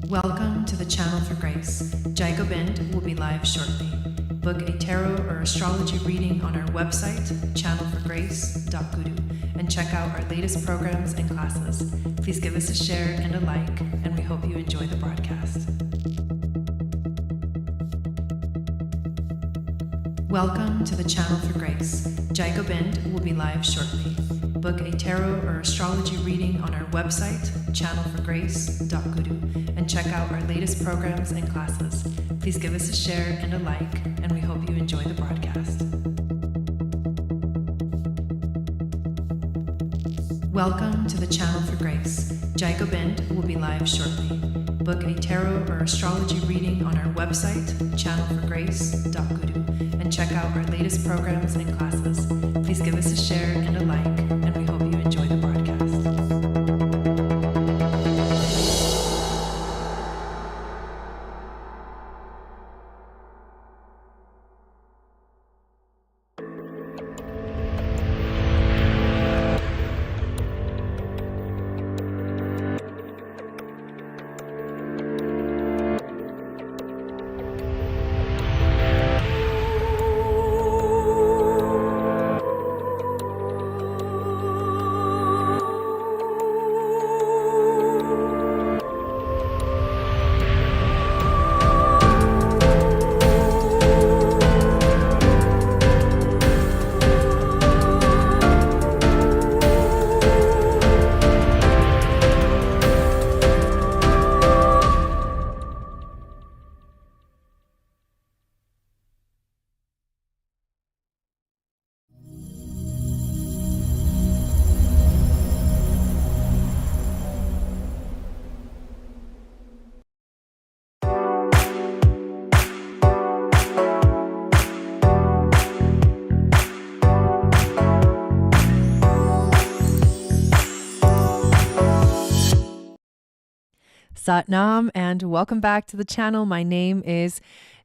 Welcome to the Channel for Grace. Gobind will be live shortly. Book a tarot or astrology reading on our website, channelforgrace.guru, and check out our latest programs and classes. Please give us a share and a like, and we hope you enjoy the broadcast. Welcome to the Channel for Grace. Gobind will be live shortly. Book a tarot or astrology reading on our website, channelforgrace.guru, and check out our latest programs and classes. Please give us a share and a like, and we hope you enjoy the broadcast. Welcome to the Channel for Grace. Gobind will be live shortly. Book a tarot or astrology reading on our website, channelforgrace.guru, and check out our latest programs and classes. Please give us a share and a like, and we hope you enjoy the broadcast. Satnam, and welcome back to the channel. My name is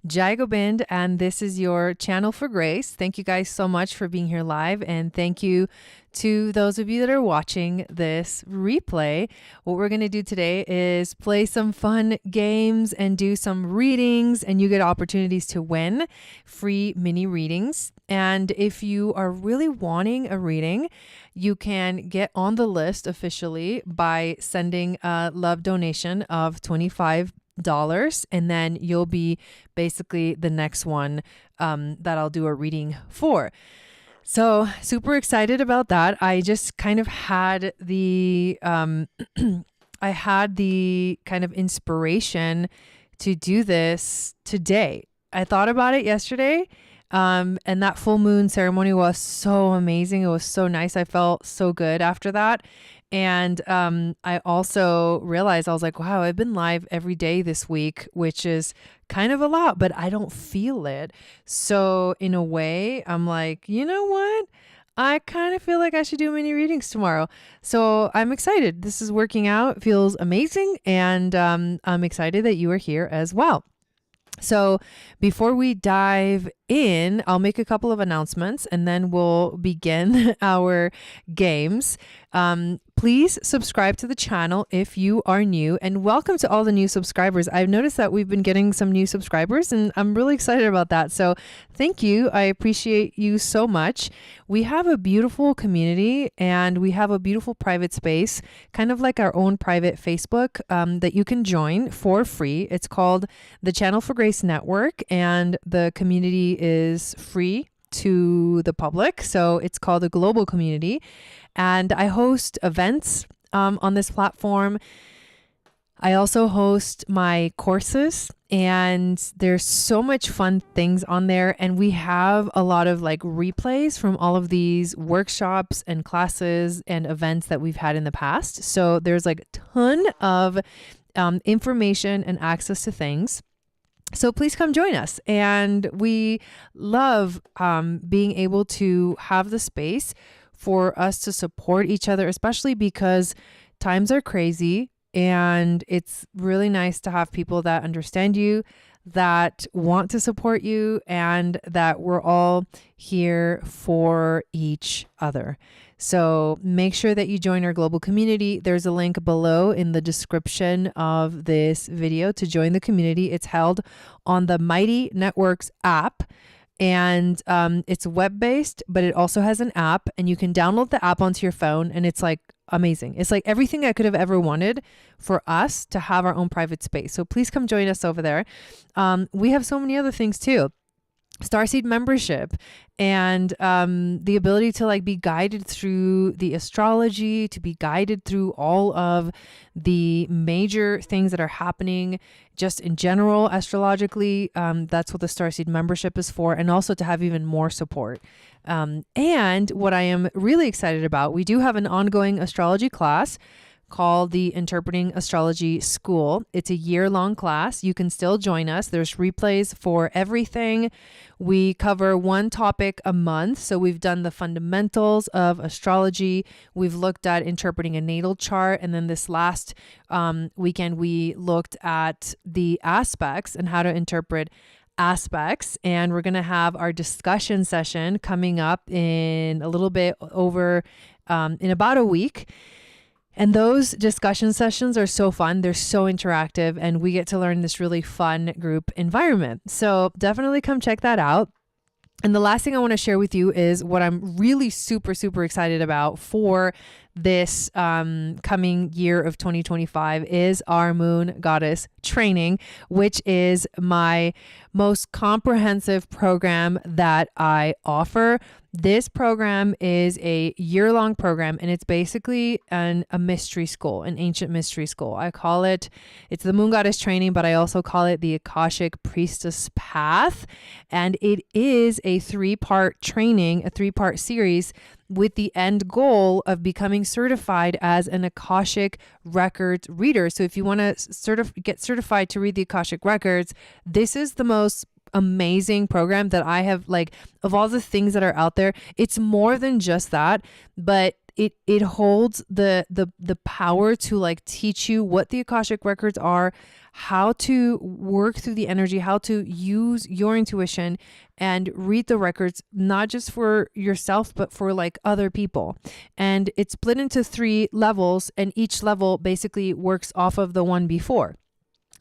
Gobind, and this is your Channel for Grace. Thank you guys so much for being here live, and thank you to those of you that are watching this replay. What we're going to do today is play some fun games and do some readings, and you get opportunities to win free mini readings. And if you are really wanting a reading, you can get on the list officially by sending a love donation of $25, and then you'll be basically the next one that I'll do a reading for. So super excited about that. I just kind of had the kind of inspiration to do this today. I thought about it yesterday. And that full moon ceremony was so amazing. It was so nice. I felt so good after that. And I also realized, I was like, wow, I've been live every day this week, which is kind of a lot, but I don't feel it. So in a way, I'm like, you know what? I kind of feel like I should do mini readings tomorrow. So I'm excited. This is working out. It feels amazing. And I'm excited that you are here as well. So before we dive in, I'll make a couple of announcements and then we'll begin our games. Please subscribe to the channel if you are new, and welcome to all the new subscribers. I've noticed that we've been getting some new subscribers, and I'm really excited about that. So thank you. I appreciate you so much. We have a beautiful community, and we have a beautiful private space, kind of like our own private Facebook that you can join for free. It's called the Channel for Grace Network, and the community is free to the public. So it's called a global community. And I host events on this platform. I also host my courses, and there's so much fun things on there. And we have a lot of like replays from all of these workshops and classes and events that we've had in the past. So there's like a ton of information and access to things. So please come join us. And we love being able to have the space for us to support each other, especially because times are crazy, and it's really nice to have people that understand you, that want to support you and that we're all here for each other. So make sure that you join our global community. There's a link below in the description of this video to join the community. It's held on the Mighty Networks app. And it's web-based, but it also has an app, and you can download the app onto your phone, and it's like amazing. It's like everything I could have ever wanted for us to have our own private space. So please come join us over there. We have so many other things too. Starseed membership and the ability to like be guided through the astrology, to be guided through all of the major things that are happening just in general astrologically. That's what the Starseed membership is for, and also to have even more support. And what I am really excited about, we do have an ongoing astrology class called the Interpreting Astrology School. It's a year-long class. You can still join us. There's replays for everything. We cover one topic a month. So we've done the fundamentals of astrology. We've looked at interpreting a natal chart. And then this last weekend, we looked at the aspects and how to interpret aspects. And we're going to have our discussion session coming up in a little bit over, in about a week. And those discussion sessions are so fun. They're so interactive, and we get to learn this really fun group environment. So definitely come check that out. And the last thing I want to share with you is what I'm really super, super excited about for this coming year of 2025 is our Moon Goddess training, which is my most comprehensive program that I offer. This program is a year-long program, and it's basically a mystery school, an ancient mystery school. I call it, it's the Moon Goddess training, but I also call it the Akashic Priestess Path. And it is a 3-part training, a 3-part series with the end goal of becoming certified as an Akashic Records reader. So if you want to get certified to read the Akashic Records, this is the most amazing program that I have, like, of all the things that are out there. It's more than just that, but it holds the power to like teach you what the Akashic Records are, how to work through the energy, how to use your intuition and read the records, not just for yourself, but for like other people. And it's split into 3 levels, and each level basically works off of the one before.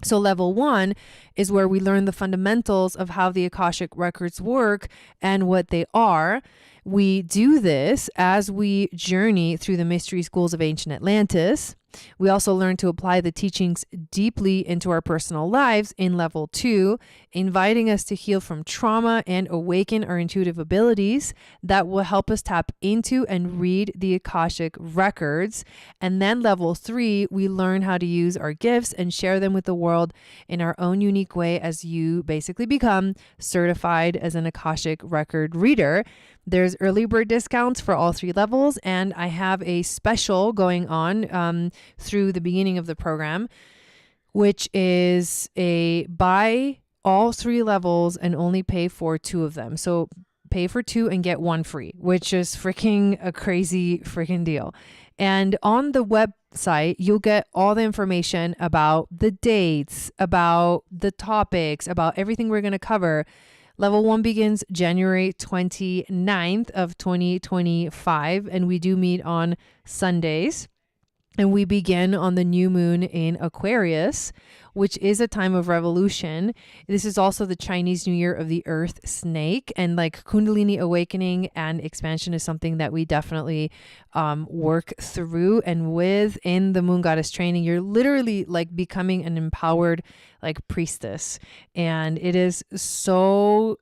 So level 1 is where we learn the fundamentals of how the Akashic Records work and what they are. We do this as we journey through the mystery schools of ancient Atlantis. We also learn to apply the teachings deeply into our personal lives in level 2, inviting us to heal from trauma and awaken our intuitive abilities that will help us tap into and read the Akashic Records. And then level 3, we learn how to use our gifts and share them with the world in our own unique way as you basically become certified as an Akashic Record reader. There's early bird discounts for all 3 levels, and I have a special going on through the beginning of the program, which is a buy all 3 levels and only pay for 2 of them. So pay for 2 and get 1 free, which is freaking a crazy freaking deal. And on the website, you'll get all the information about the dates, about the topics, about everything we're going to cover. Level 1 begins January 29th of 2025, and we do meet on Sundays. And we begin on the new moon in Aquarius, which is a time of revolution. This is also the Chinese New Year of the Earth Snake, and like Kundalini awakening and expansion is something that we definitely work through and with in the Moon Goddess training. You're literally like becoming an empowered like priestess, and it is so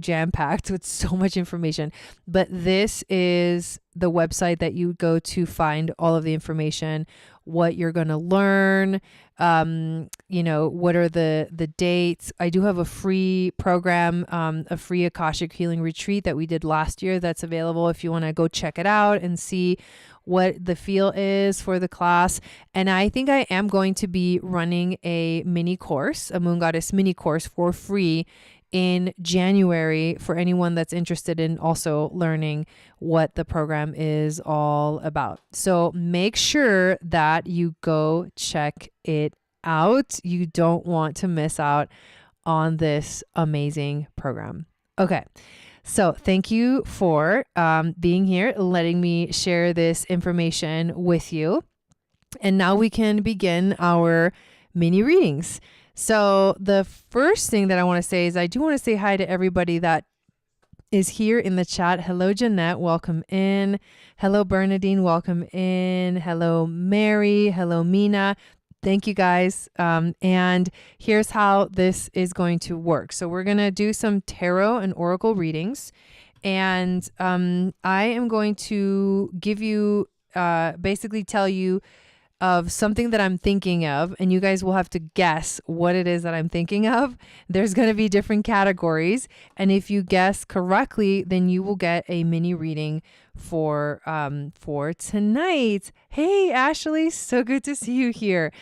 jam-packed with so much information. But this is the website that you go to find all of the information, what you're going to learn, what are the dates. I do have a free program, a free Akashic Healing Retreat that we did last year that's available if you want to go check it out and see what the feel is for the class. And I think I am going to be running a mini course, a Moon Goddess mini course for free in January for anyone that's interested in also learning what the program is all about. So make sure that you go check it out. You don't want to miss out on this amazing program. Okay. So thank you for being here, letting me share this information with you. And now we can begin our mini readings. So the first thing that I want to say is I do want to say hi to everybody that is here in the chat. Hello, Jeanette. Welcome in. Hello, Bernadine. Welcome in. Hello, Mary. Hello, Mina. Thank you guys. And here's how this is going to work. So we're going to do some tarot and oracle readings. And I am going to give you, basically tell you of something that I'm thinking of, and you guys will have to guess what it is that I'm thinking of. There's going to be different categories, and if you guess correctly, then you will get a mini reading for tonight. Hey, Ashley, so good to see you here.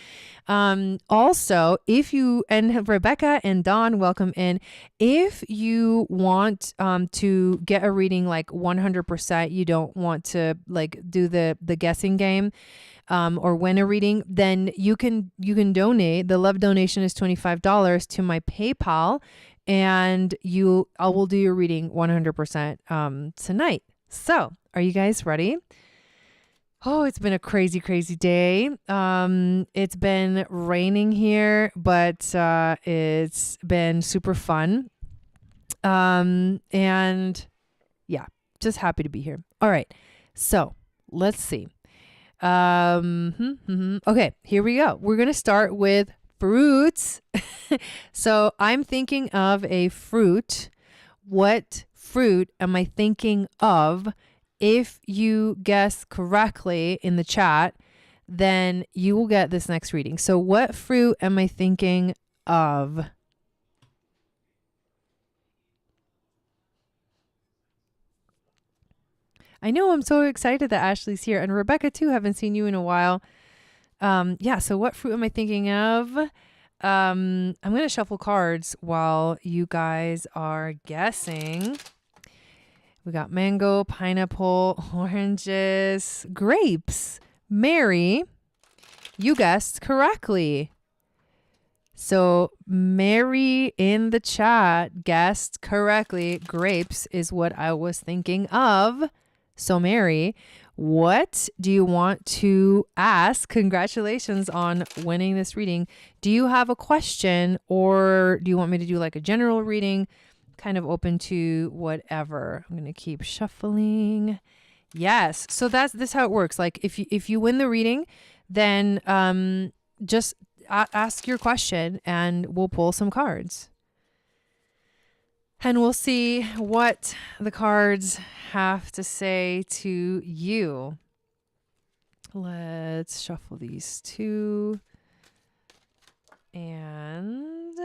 Also, if you, and Rebecca and Dawn, welcome in. If you want to get a reading like 100%, you don't want to like do the guessing game, or win a reading, then you can donate. The love donation is $25 to my PayPal, and I will do your reading 100% tonight. So, are you guys ready? Oh, it's been a crazy, crazy day. It's been raining here, but it's been super fun. And yeah, just happy to be here. All right. So, let's see. Okay, here we go. We're going to start with fruits. So I'm thinking of a fruit. What fruit am I thinking of? If you guess correctly in the chat, then you will get this next reading. So what fruit am I thinking of? I know, I'm so excited that Ashley's here, and Rebecca too. Haven't seen you in a while. Yeah. So what fruit am I thinking of? I'm going to shuffle cards while you guys are guessing. We got mango, pineapple, oranges, grapes. Mary, you guessed correctly. So Mary in the chat guessed correctly. Grapes is what I was thinking of. So Mary, what do you want to ask? Congratulations on winning this reading. Do you have a question, or do you want me to do like a general reading? Kind of open to whatever. I'm going to keep shuffling. Yes. So this how it works. Like if you win the reading, then just ask your question and we'll pull some cards. And we'll see what the cards have to say to you. Let's shuffle these two. And,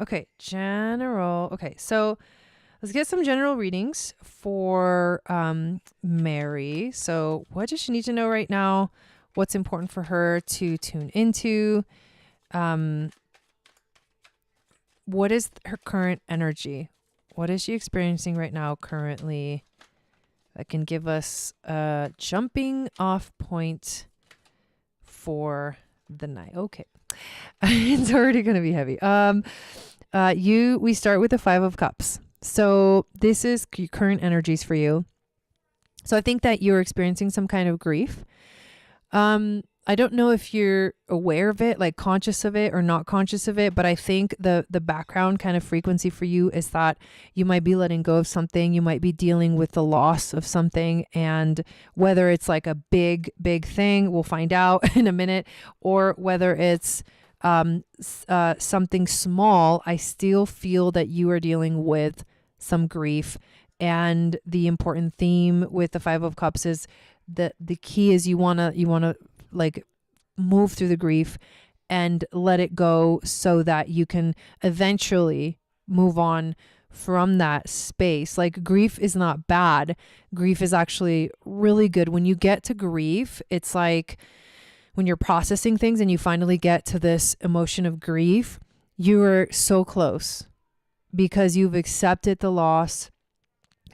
Okay, general. Okay, so let's get some general readings for Mary. So what does she need to know right now? What's important for her to tune into? What is her current energy? What is she experiencing right now currently that can give us a jumping off point for the night? Okay. It's already going to be heavy. We start with the 5 of Cups. So this is current energies for you. So I think that you're experiencing some kind of grief. I don't know if you're aware of it, like conscious of it or not conscious of it, but I think the background kind of frequency for you is that you might be letting go of something. You might be dealing with the loss of something, and whether it's like a big, big thing, we'll find out in a minute, or whether it's something small, I still feel that you are dealing with some grief. And the important theme with the 5 of Cups is that the key is you want to like move through the grief and let it go so that you can eventually move on from that space. Like, grief is not bad. Grief is actually really good. When you get to grief, it's like when you're processing things and you finally get to this emotion of grief, you are so close because you've accepted the loss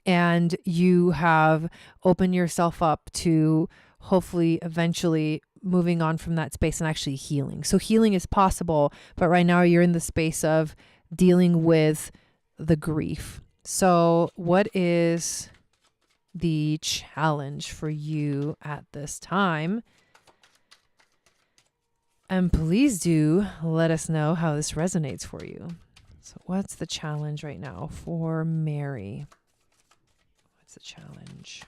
and you have opened yourself up to hopefully eventually moving on from that space and actually healing. So healing is possible, but right now you're in the space of dealing with the grief. So what is the challenge for you at this time? And please do let us know how this resonates for you. So what's the challenge right now for Mary? What's the challenge?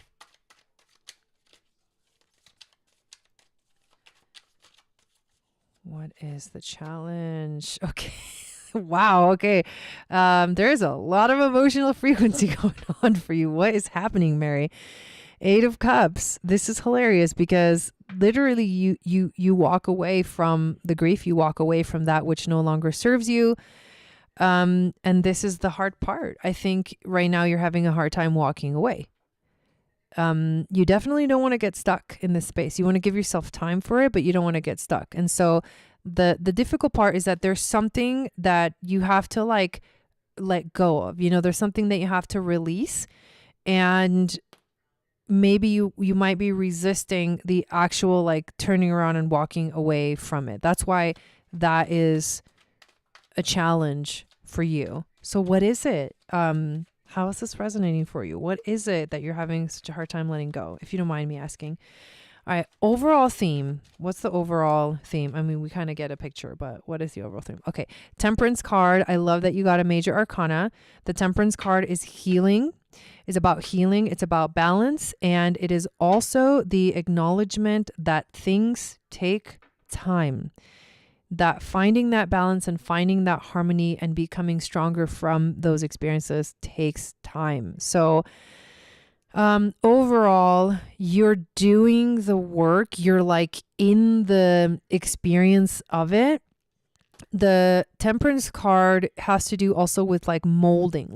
What is the challenge? Okay. Wow. Okay. There's a lot of emotional frequency going on for you. What is happening, Mary? 8 of Cups. This is hilarious because literally you walk away from the grief. You walk away from that which no longer serves you. And this is the hard part. I think right now you're having a hard time walking away. You definitely don't want to get stuck in this space. You want to give yourself time for it, but you don't want to get stuck. And so the difficult part is that there's something that you have to like let go of. There's something that you have to release, and maybe you might be resisting the actual like turning around and walking away from it. That's why that is a challenge for you. So what is it? How is this resonating for you? What is it that you're having such a hard time letting go? If you don't mind me asking. All right. Overall theme. What's the overall theme? I mean, we kind of get a picture, but what is the overall theme? Okay. Temperance card. I love that you got a major arcana. The Temperance card is healing. It's about healing. It's about balance. And it is also the acknowledgement that things take time. That finding that balance and finding that harmony and becoming stronger from those experiences takes time. So overall, you're doing the work. You're like in the experience of it. The Temperance card has to do also with like molding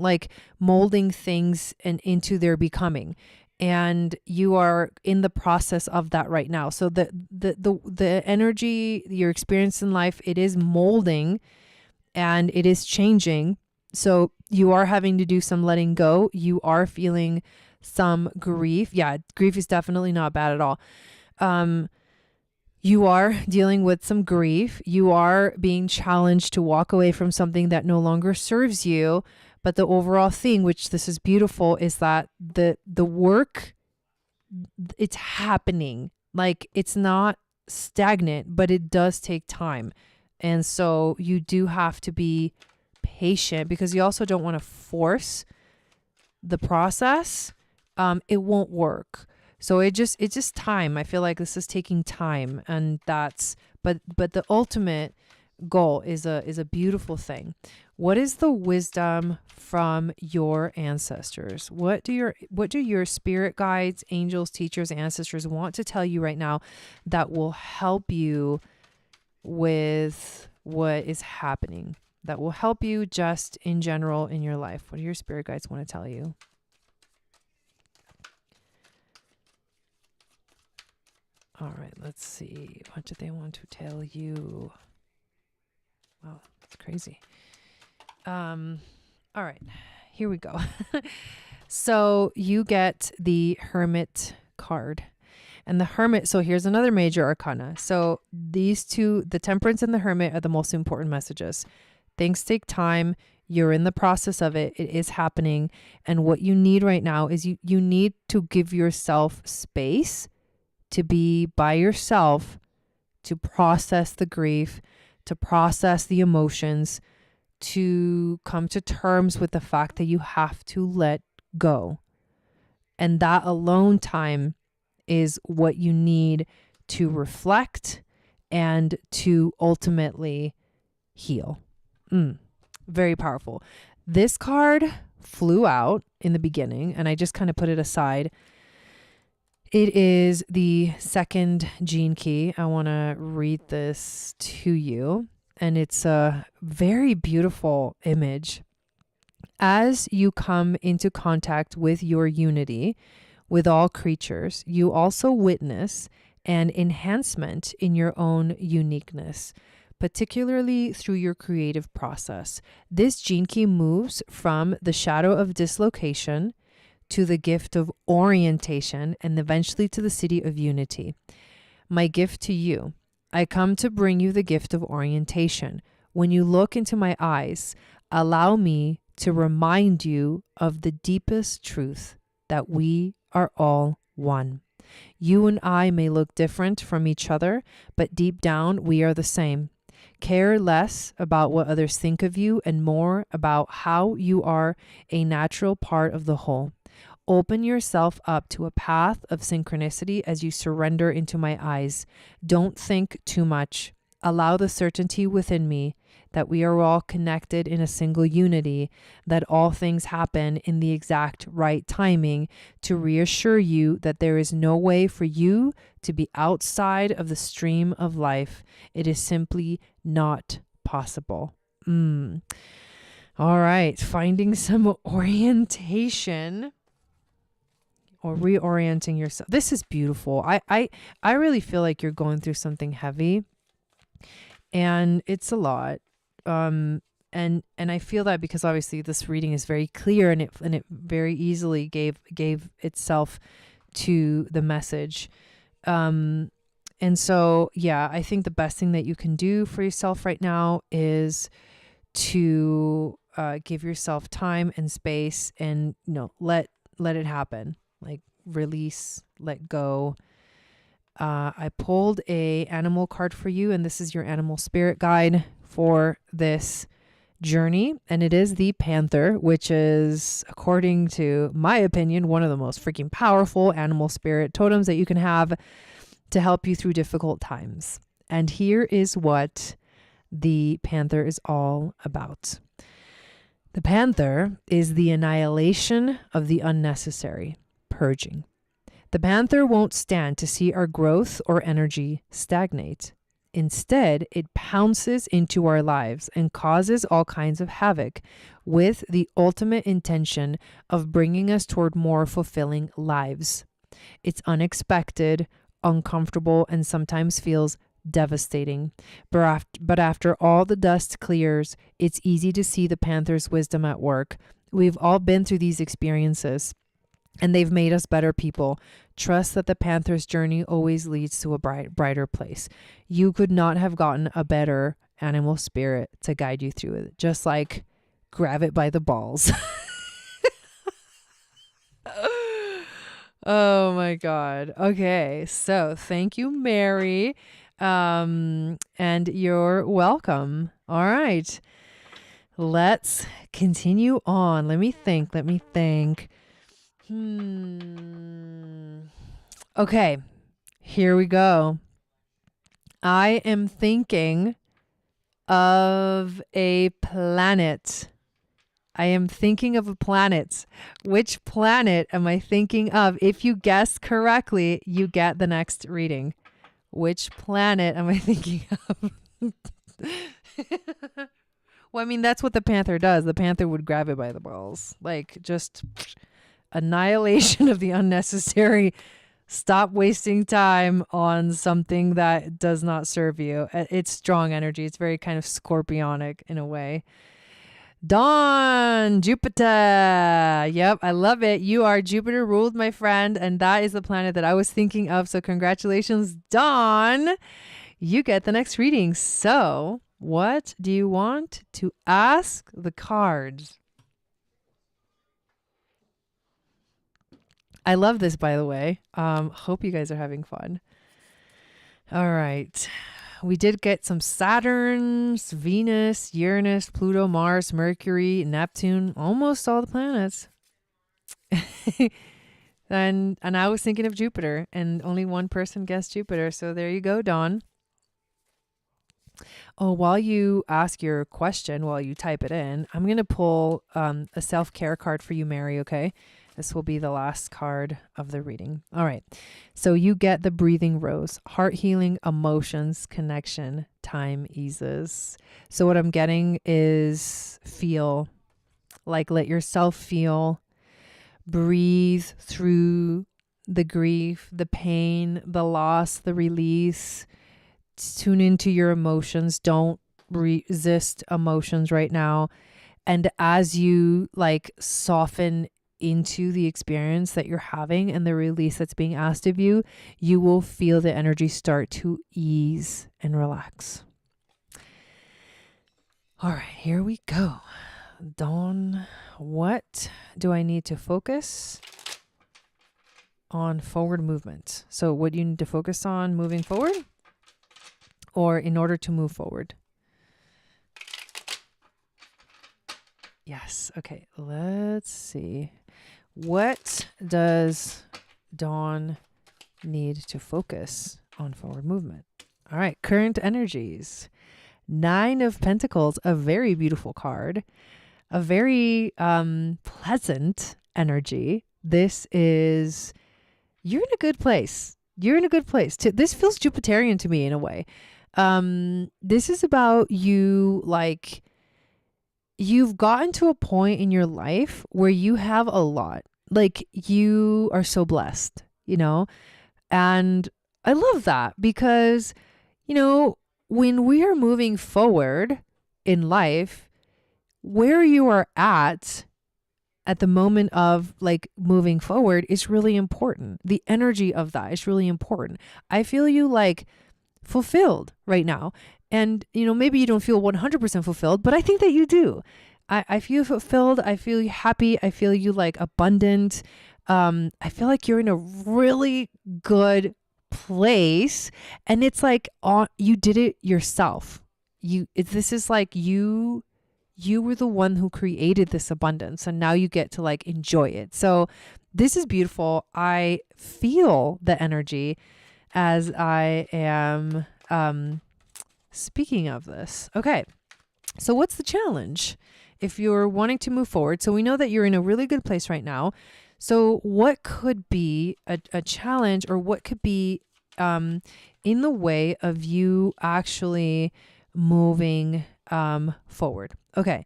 things and into their becoming. And you are in the process of that right now. So the energy, your experience in life, it is molding and it is changing. So you are having to do some letting go. You are feeling some grief. Yeah, grief is definitely not bad at all. You are dealing with some grief. You are being challenged to walk away from something that no longer serves you. But the overall thing, which this is beautiful, is that the work, it's happening. Like it's not stagnant, but it does take time. And so you do have to be patient because you also don't want to force the process. It won't work. So it's just time. I feel like this is taking time, and but the ultimate goal is a beautiful thing. What is the wisdom from your ancestors? What do your spirit guides, angels, teachers, ancestors want to tell you right now that will help you with what is happening? That will help you just in general in your life. What do your spirit guides want to tell you? All right, let's see. What do they want to tell you? Wow, that's crazy. All right, here we go. So you get the Hermit card. And the Hermit, so here's another major arcana. So these two, the Temperance and the Hermit, are the most important messages. Things take time. You're in the process of it. It is happening. And what you need right now is you need to give yourself space to be by yourself, to process the grief, to process the emotions, to come to terms with the fact that you have to let go. And that alone time is what you need to reflect and to ultimately heal. Very powerful. This card flew out in the beginning and I just kind of put it aside. It is the second gene key. I want to read this to you. And it's a very beautiful image. As you come into contact with your unity with all creatures, you also witness an enhancement in your own uniqueness, particularly through your creative process. This gene key moves from the shadow of dislocation to the gift of orientation and eventually to the city of unity. My gift to you. I come to bring you the gift of orientation. When you look into my eyes, allow me to remind you of the deepest truth that we are all one. You and I may look different from each other, but deep down we are the same. Care less about what others think of you and more about how you are a natural part of the whole. Open yourself up to a path of synchronicity as you surrender into my eyes. Don't think too much. Allow the certainty within me that we are all connected in a single unity, that all things happen in the exact right timing to reassure you that there is no way for you to be outside of the stream of life. It is simply not possible. All right, finding some orientation or reorienting yourself. This is beautiful. I really feel like you're going through something heavy, and it's a lot. And I feel that because obviously this reading is very clear, and it very easily gave itself to the message. And so, yeah, I think the best thing that you can do for yourself right now is to give yourself time and space, and let it happen. Like, release, let go. I pulled a animal card for you, and this is your animal spirit guide for this journey. And it is the panther, which is, according to my opinion, one of the most freaking powerful animal spirit totems that you can have to help you through difficult times. And here is what the panther is all about. The panther is the annihilation of the unnecessary, purging. The panther won't stand to see our growth or energy stagnate. Instead, it pounces into our lives and causes all kinds of havoc with the ultimate intention of bringing us toward more fulfilling lives. It's unexpected, uncomfortable, and sometimes feels devastating. But after all the dust clears, it's easy to see the panther's wisdom at work. We've all been through these experiences, and they've made us better people. Trust that the panther's journey always leads to a brighter place. You could not have gotten a better animal spirit to guide you through it. Just like grab it by the balls. Oh my God. Okay. So thank you, Mary. And you're welcome. All right. Let's continue on. Let me think. Okay, here we go. I am thinking of a planet. Which planet am I thinking of? If you guess correctly, you get the next reading. Which planet am I thinking of? Well, I mean, that's what the panther does. The panther would grab it by the balls. Like, just annihilation of the unnecessary. Stop wasting time on something that does not serve you. It's strong energy. It's very kind of scorpionic in a way. Dawn, Jupiter. Yep, I love it. You are Jupiter ruled, my friend, and that is the planet that I was thinking of. So congratulations, Dawn. You get the next reading. So what do you want to ask the cards? I love this, by the way. Hope you guys are having fun. All right. We did get some Saturn, Venus, Uranus, Pluto, Mars, Mercury, Neptune, almost all the planets. and I was thinking of Jupiter, and only one person guessed Jupiter. So there you go, Dawn. Oh, while you ask your question, while you type it in, I'm going to pull a self-care card for you, Mary, okay? This will be the last card of the reading. All right. So you get the breathing rose, heart healing, emotions, connection, time eases. So what I'm getting is feel, like let yourself feel, breathe through the grief, the pain, the loss, the release. Tune into your emotions. Don't resist emotions right now. And as you like soften into the experience that you're having and the release that's being asked of you, you will feel the energy start to ease and relax. All right, here we go. Dawn, what do I need to focus on forward movement? So what do you need to focus on moving forward, or in order to move forward? Yes. Okay. Let's see. What does Dawn need to focus on forward movement? All right. Current energies. 9 of Pentacles, a very beautiful card, a very pleasant energy. This is, you're in a good place. You're in a good place. This feels Jupiterian to me in a way. This is about you, like, you've gotten to a point in your life where you have a lot. Like, you are so blessed, you know? And I love that because, you know, when we are moving forward in life, where you are at the moment of like moving forward is really important. The energy of that is really important. I feel you like fulfilled right now. And, you know, maybe you don't feel 100% fulfilled, but I think that you do. I feel fulfilled. I feel you happy. I feel you like abundant. I feel like you're in a really good place. And it's like, you did it yourself. This is like you were the one who created this abundance, and now you get to like enjoy it. So this is beautiful. I feel the energy as I am speaking of this. Okay. So what's the challenge if you're wanting to move forward? So we know that you're in a really good place right now. So what could be a challenge, or what could be in the way of you actually moving forward? Okay.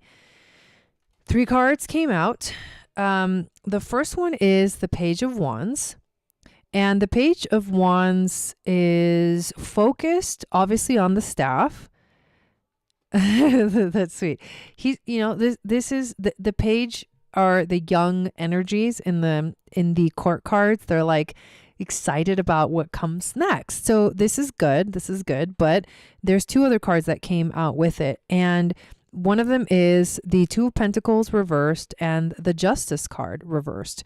3 cards came out. The first one is the Page of Wands. And the Page of Wands is focused, obviously, on the staff. That's sweet. This is the page are the young energies in the court cards. They're like excited about what comes next. So this is good. This is good. But there's 2 other cards that came out with it. And one of them is the 2 of Pentacles reversed and the Justice card reversed.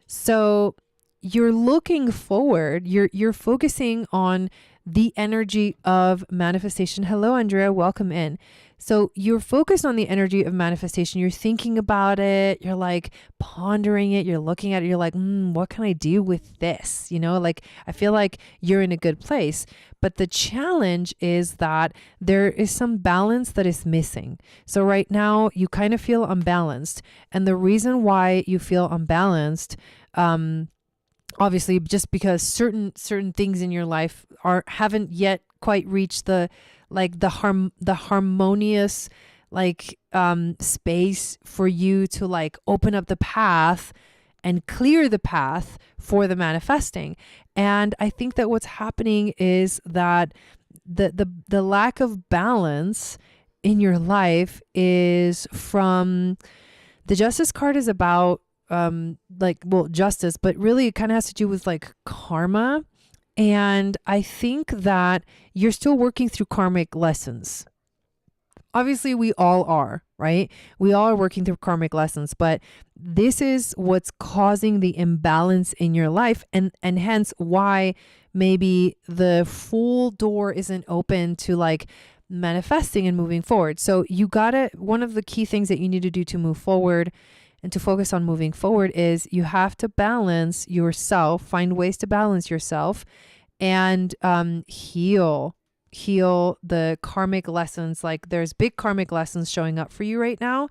So you're looking forward. You're focusing on the energy of manifestation. Hello, Andrea. Welcome in. So you're focused on the energy of manifestation. You're thinking about it. You're like pondering it. You're looking at it. You're like, what can I do with this? You know, like, I feel like you're in a good place. But the challenge is that there is some balance that is missing. So right now you kind of feel unbalanced. And the reason why you feel unbalanced, obviously, just because certain things in your life haven't yet quite reached the harmonious space for you to like open up the path and clear the path for the manifesting. And I think that what's happening is that the lack of balance in your life is from the Justice card is about justice, but really it kind of has to do with like karma. And I think that you're still working through karmic lessons. Obviously, we all are, right? We all are working through karmic lessons, but this is what's causing the imbalance in your life, and hence why maybe the full door isn't open to like manifesting and moving forward. So one of the key things that you need to do to move forward and to focus on moving forward is you have to balance yourself, find ways to balance yourself, and heal the karmic lessons. Like, there's big karmic lessons showing up for you right now.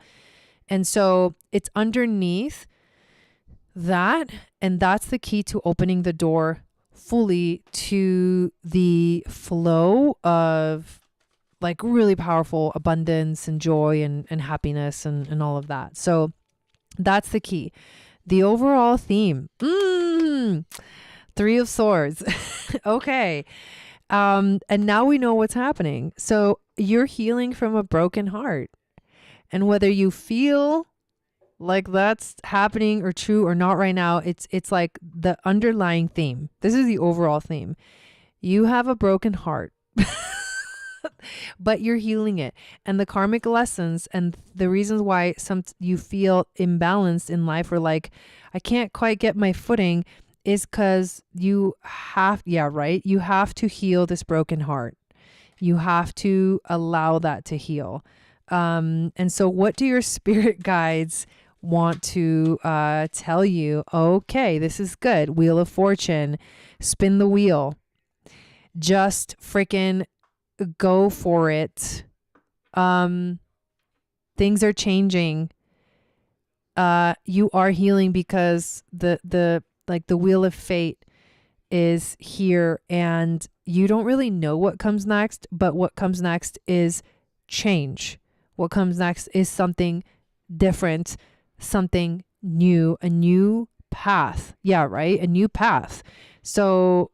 And so it's underneath that. And that's the key to opening the door fully to the flow of like really powerful abundance and joy and happiness and all of that. So that's the key. The overall theme, 3 of Swords. Okay. And now we know what's happening. So you're healing from a broken heart. And whether you feel like that's happening or true or not right now. It's like the underlying theme. This is the overall theme. You have a broken heart. But you're healing it. And the karmic lessons and the reasons why you feel imbalanced in life, or like, I can't quite get my footing, is because you have to heal this broken heart. You have to allow that to heal. And so what do your spirit guides want to tell you? Okay, this is good. Wheel of Fortune, spin the wheel. Just freaking go for it. Things are changing. You are healing because the wheel of fate is here, and you don't really know what comes next, but what comes next is change. What comes next is something different, something new, a new path. Yeah, right? A new path. So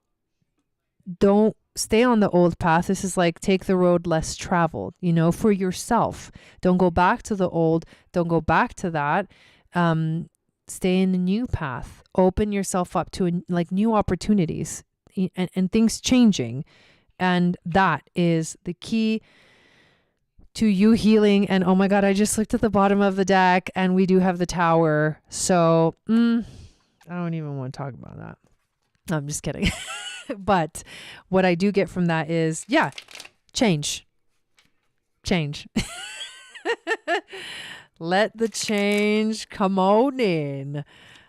don't stay on the old path. This is like, take the road less traveled, for yourself. Don't go back to the old. Don't go back to that. Stay in the new path. Open yourself up to new opportunities and things changing. And that is the key to you healing. And oh my God, I just looked at the bottom of the deck and we do have the Tower. So I don't even want to talk about that. I'm just kidding. But what I do get from that is, change. Let the change come on in.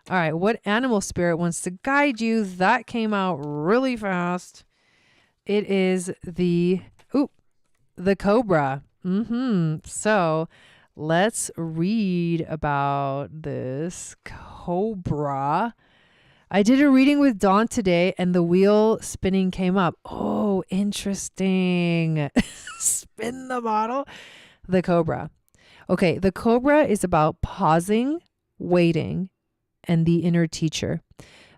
All right. What animal spirit wants to guide you? That came out really fast. It is the cobra. So let's read about this cobra. I did a reading with Dawn today and the wheel spinning came up. Oh, interesting. Spin the bottle. The cobra. Okay, the cobra is about pausing, waiting, and the inner teacher.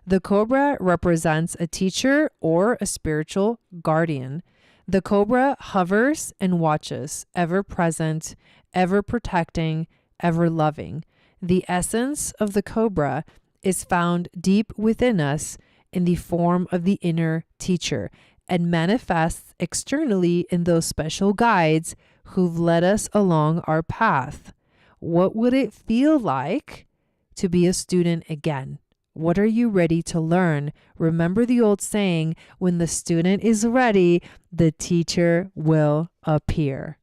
The cobra represents a teacher or a spiritual guardian. The cobra hovers and watches, ever present, ever protecting, ever loving. The essence of the cobra is found deep within us in the form of the inner teacher and manifests externally in those special guides who've led us along our path. What would it feel like to be a student again? What are you ready to learn? Remember the old saying, when the student is ready, the teacher will appear.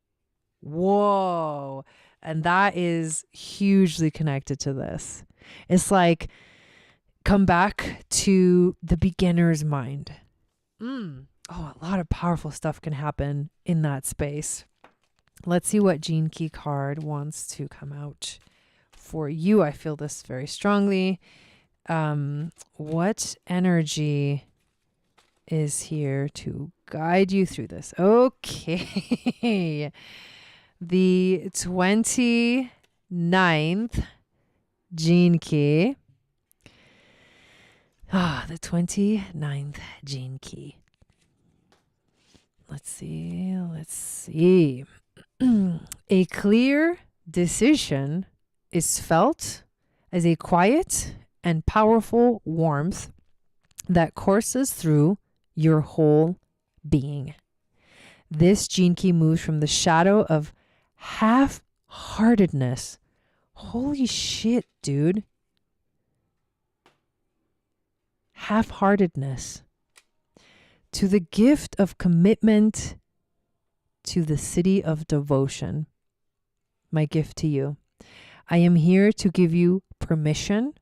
Whoa. And that is hugely connected to this. It's like, come back to the beginner's mind. Oh, a lot of powerful stuff can happen in that space. Let's see what Gene Key card wants to come out for you. I feel this very strongly. What energy is here to guide you through this? Okay. The 29th Gene Key. The 29th Gene Key. Let's see. A clear decision is felt as a quiet and powerful warmth that courses through your whole being. This Gene Key moves from the shadow of half-heartedness. Holy shit, dude. Half-heartedness to the gift of commitment to the city of devotion. My gift to you. I am here to give you permission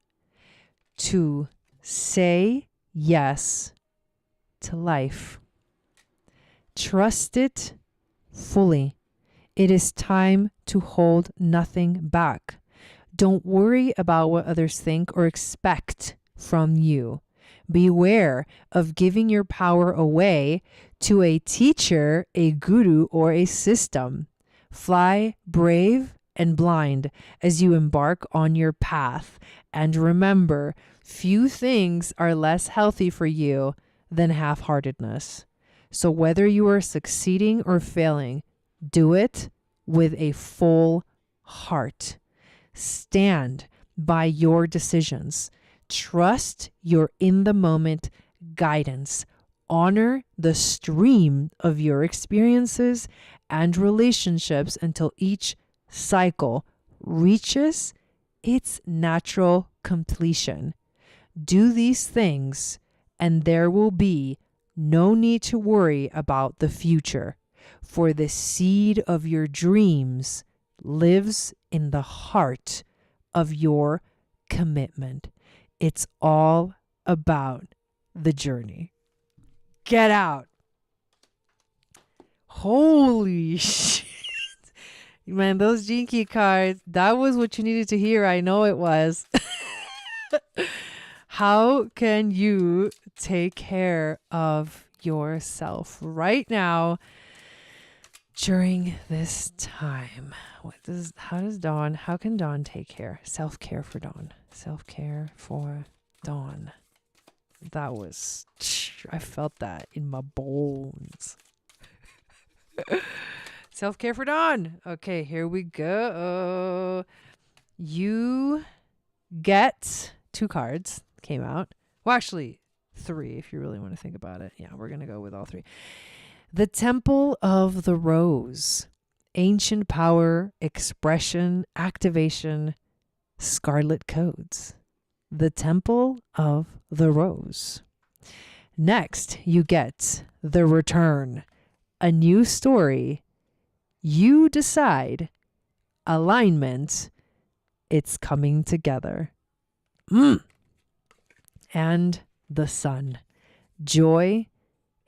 to say yes to life. Trust it fully. It is time to hold nothing back. Don't worry about what others think or expect from you. Beware of giving your power away to a teacher, a guru, or a system. Fly brave and blind as you embark on your path. And remember, few things are less healthy for you than half-heartedness. So whether you are succeeding or failing, do it with a full heart. Stand by your decisions. Trust your in the moment guidance. Honor the stream of your experiences and relationships until each cycle reaches its natural completion. Do these things, and there will be no need to worry about the future, for the seed of your dreams lives in the heart of your commitment. It's all about the journey. Get out. Holy shit. Man, those Gene Key cards, that was what you needed to hear. I know it was. How can you take care of yourself right now during this time? How can Dawn take care? Self-care for Dawn. Self-care for Dawn. I felt that in my bones. Self-care for Dawn. Okay, here we go. You get 2 cards. Came out. Well, actually 3 if you really want to think about it. Yeah, we're going to go with all 3. The Temple of the Rose. Ancient power, expression, activation, scarlet codes. The Temple of the Rose. Next, you get The Return. A new story. You decide. Alignment. It's coming together. And the Sun. Joy,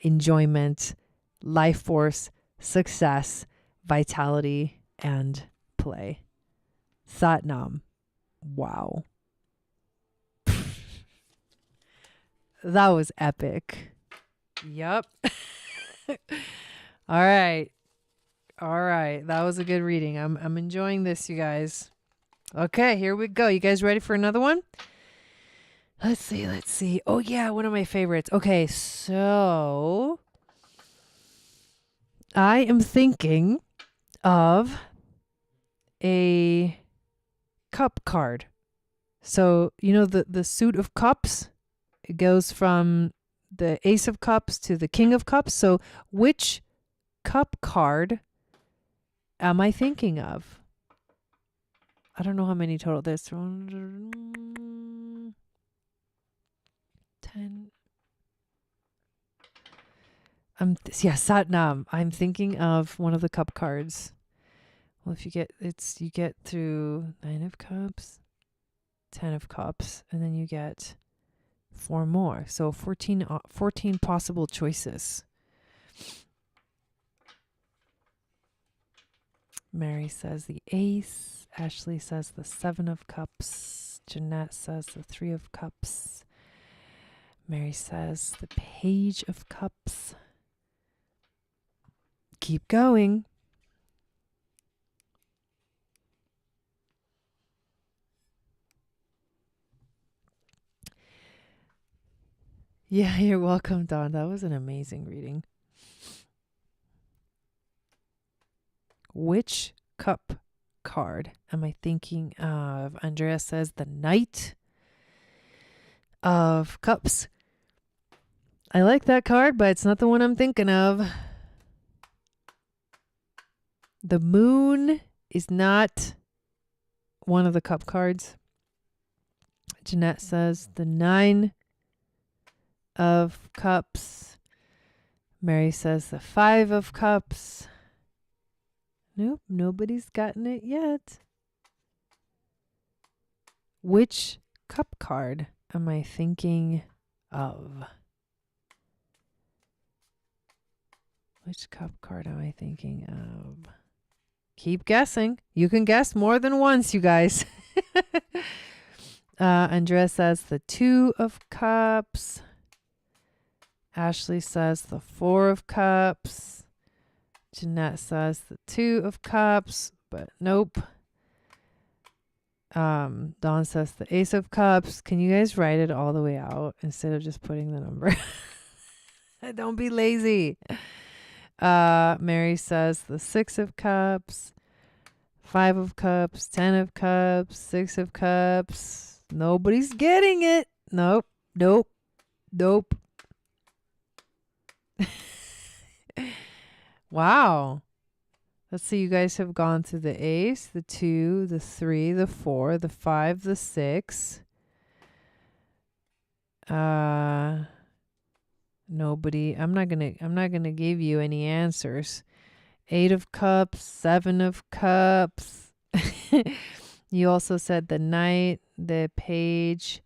enjoyment, life force, success, vitality, and play. Satnam. Wow. That was epic. Yup. All right. That was a good reading. I'm enjoying this, you guys. Okay, here we go. You guys ready for another one? Let's see. Oh yeah, one of my favorites. Okay, so I am thinking of a cup card. So, you know the suit of cups? It goes from the Ace of Cups to the King of Cups. So, which cup card am I thinking of? I don't know how many total. There's 10. Satnam. I'm thinking of one of the cup cards. Well, if you get through 9 of Cups, 10 of Cups, and then you get 4 more. So 14 possible choices. Mary says the Ace. Ashley says the 7 of Cups. Jeanette says the 3 of Cups. Mary says the Page of Cups. Keep going. Yeah, you're welcome, Dawn. That was an amazing reading. Which cup card am I thinking of? Andrea says the Knight of Cups. I like that card, but it's not the one I'm thinking of. The Moon is not one of the cup cards. Jeanette says the 9 of Cups. Mary says the 5 of Cups. Nope, nobody's gotten it yet. Which cup card am I thinking of? Which cup card am I thinking of? Keep guessing. You can guess more than once, you guys. Andrea says the 2 of Cups. Ashley says the 4 of Cups. Jeanette says the 2 of Cups, but nope. Dawn says the Ace of Cups. Can you guys write it all the way out instead of just putting the number? Don't be lazy. Mary says the 6 of Cups. 5 of Cups, 10 of Cups, 6 of Cups. Nobody's getting it. Nope, nope, nope. Wow. Let's see, you guys have gone through the Ace, the 2, the 3, the 4, the 5, the 6. Nobody. I'm not gonna give you any answers. 8 of Cups, 7 of Cups. You also said the Knight, the Page,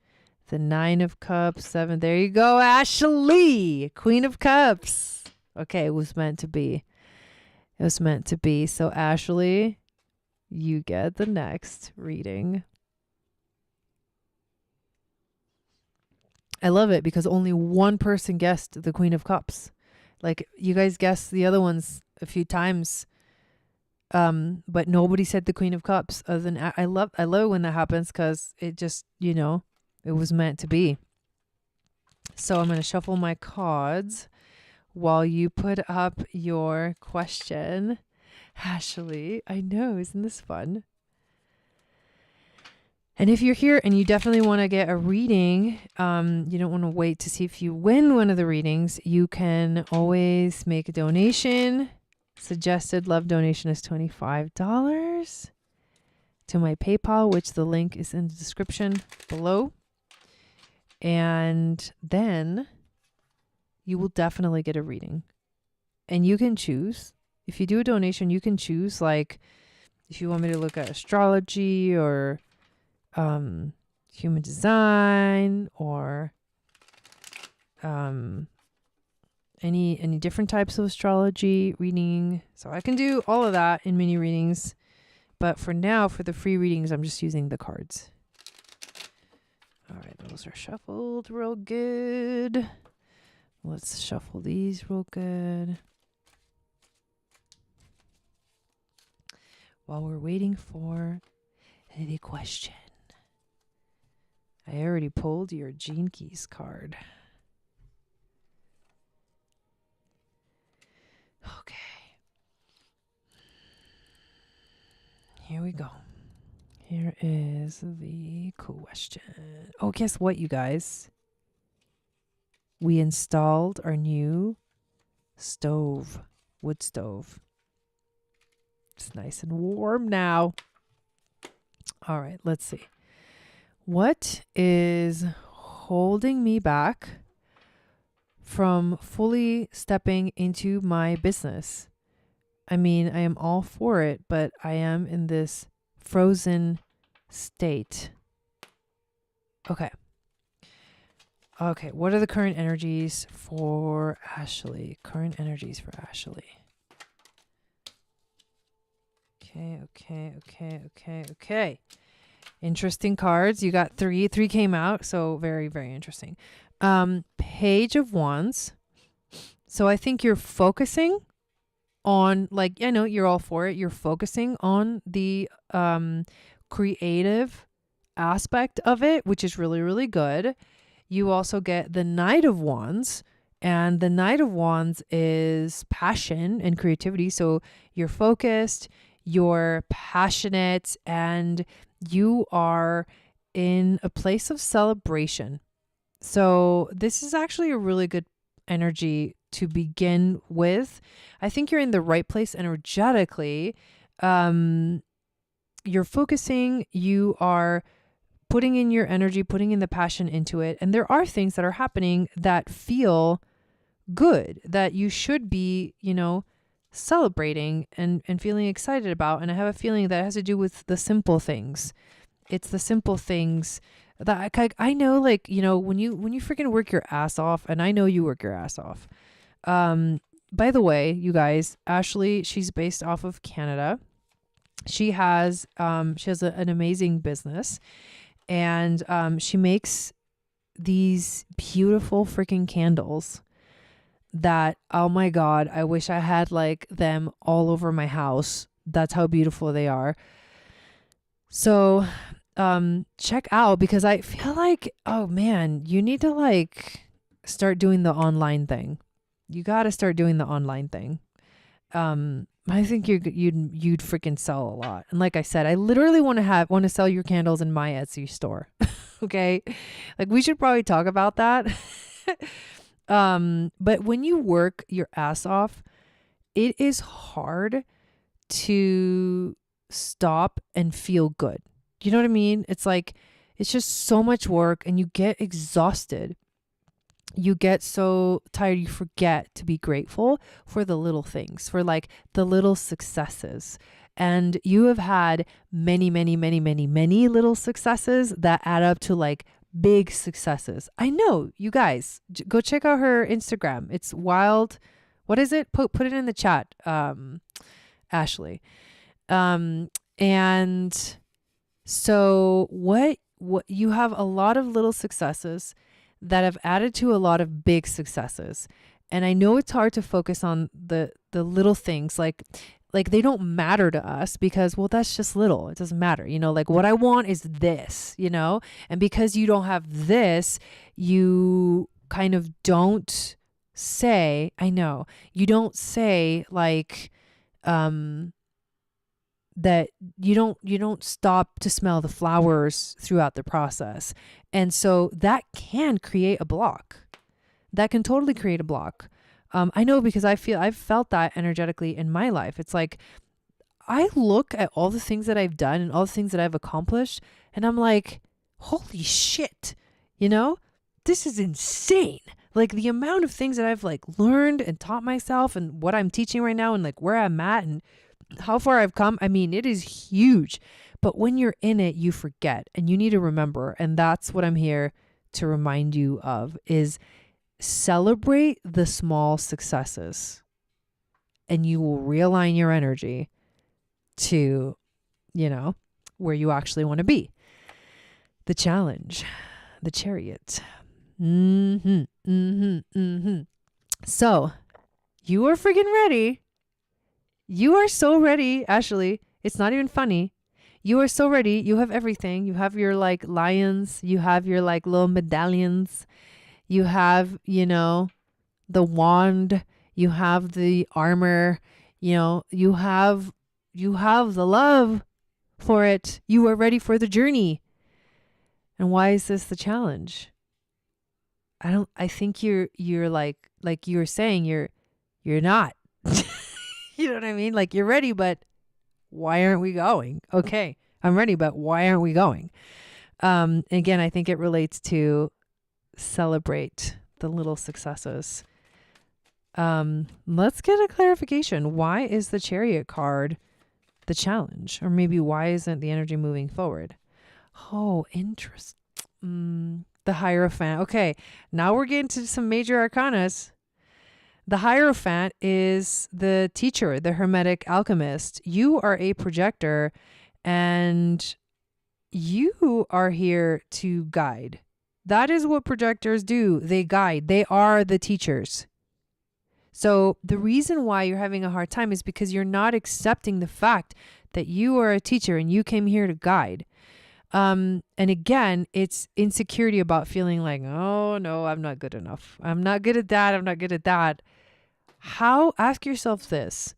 the 9 of Cups, 7. There you go, Ashley, Queen of Cups. Okay, it was meant to be. It was meant to be. So Ashley, you get the next reading. I love it because only one person guessed the Queen of Cups. Like, you guys guessed the other ones a few times, but nobody said the Queen of Cups. Other than I love it when that happens because it just, it was meant to be. So I'm going to shuffle my cards while you put up your question. Ashley, I know, isn't this fun? And if you're here and you definitely want to get a reading, you don't want to wait to see if you win one of the readings, you can always make a donation. Suggested love donation is $25 to my PayPal, which the link is in the description below. And then you will definitely get a reading. And you can choose. If you do a donation, you can choose, like, if you want me to look at astrology or human design or any different types of astrology reading. So I can do all of that in mini readings, but for now, for the free readings, I'm just using the cards. All right, those are shuffled real good. Let's shuffle these real good while we're waiting for the question. I already pulled your Gene Keys card. Okay. Here we go. Here is the question. Oh, guess what, you guys? We installed our new stove, wood stove. It's nice and warm now. All right, let's see. What is holding me back from fully stepping into my business? I mean, I am all for it, but I am in this frozen state. Okay. Okay, what are the current energies for Ashley? Current energies for Ashley. Okay. Interesting cards. You got 3. 3 came out, so very, very interesting. Page of Wands. So I think you're focusing on, like, I know you're all for it. You're focusing on the creative aspect of it, which is really, really good. You also get the Knight of Wands, and the Knight of Wands is passion and creativity. So you're focused, you're passionate, and you are in a place of celebration. So this is actually a really good energy to begin with. I think you're in the right place energetically. You're focusing, you are putting in your energy, putting in the passion into it. And there are things that are happening that feel good, that you should be, celebrating and feeling excited about. And I have a feeling that has to do with the simple things. It's the simple things that I know, like, when you freaking work your ass off, and I know you work your ass off. By the way, you guys, Ashley, she's based off of Canada. She has an amazing business, and she makes these beautiful freaking candles that, oh my God, I wish I had like them all over my house. That's how beautiful they are. So check out, because I feel like, oh man, you need to like start doing the online thing. You got to start doing the online thing. I think you'd freaking sell a lot. And like I said, I literally want to sell your candles in my Etsy store. Okay. Like we should probably talk about that. But when you work your ass off, it is hard to stop and feel good. You know what I mean? It's like, it's just so much work and you get exhausted. You get so tired, you forget to be grateful for the little things, for like the little successes. And you have had many, many, many, many, many little successes that add up to like big successes. I know, you guys, go check out her Instagram. It's wild. What is it? Put it in the chat, Ashley. And so what you have a lot of little successes that have added to a lot of big successes. And I know it's hard to focus on the little things like they don't matter to us because, well, that's just little. It doesn't matter. You know, like what I want is this, you know, and because you don't have this, you kind of don't say, I know, you don't say like, that you don't stop to smell the flowers throughout the process. And so that can create a block. That can totally create a block. I know because I've felt that energetically in my life. It's like, I look at all the things that I've done and all the things that I've accomplished and I'm like, holy shit, you know, this is insane. Like the amount of things that I've like learned and taught myself and what I'm teaching right now and like where I'm at and how far I've come. I mean, it is huge, but when you're in it, you forget and you need to remember. And that's what I'm here to remind you of is celebrate the small successes and you will realign your energy to, you know, where you actually want to be. The challenge, the chariot. So you are freaking ready. You are so ready, Ashley. It's not even funny. You are so ready. You have everything. You have your like lions. You have your like little medallions. You have, you know, the wand. You have the armor. You know, you have the love for it. You are ready for the journey. And why is this the challenge? I think you're like you were saying, you're not. You know what I mean? Like you're ready, but why aren't we going? Okay, I'm ready, but why aren't we going? Again, I think it relates to celebrate the little successes. Let's get a clarification. Why is the Chariot card the challenge? Or maybe why isn't the energy moving forward? Oh, interesting. The Hierophant. Okay, now we're getting to some major arcanas. The Hierophant is the teacher, the Hermetic alchemist. You are a projector and you are here to guide. That is what projectors do. They guide. They are the teachers. So the reason why you're having a hard time is because you're not accepting the fact that you are a teacher and you came here to guide. And again, it's insecurity about feeling like, oh no, I'm not good enough. I'm not good at that. I'm not good at that. Ask yourself this,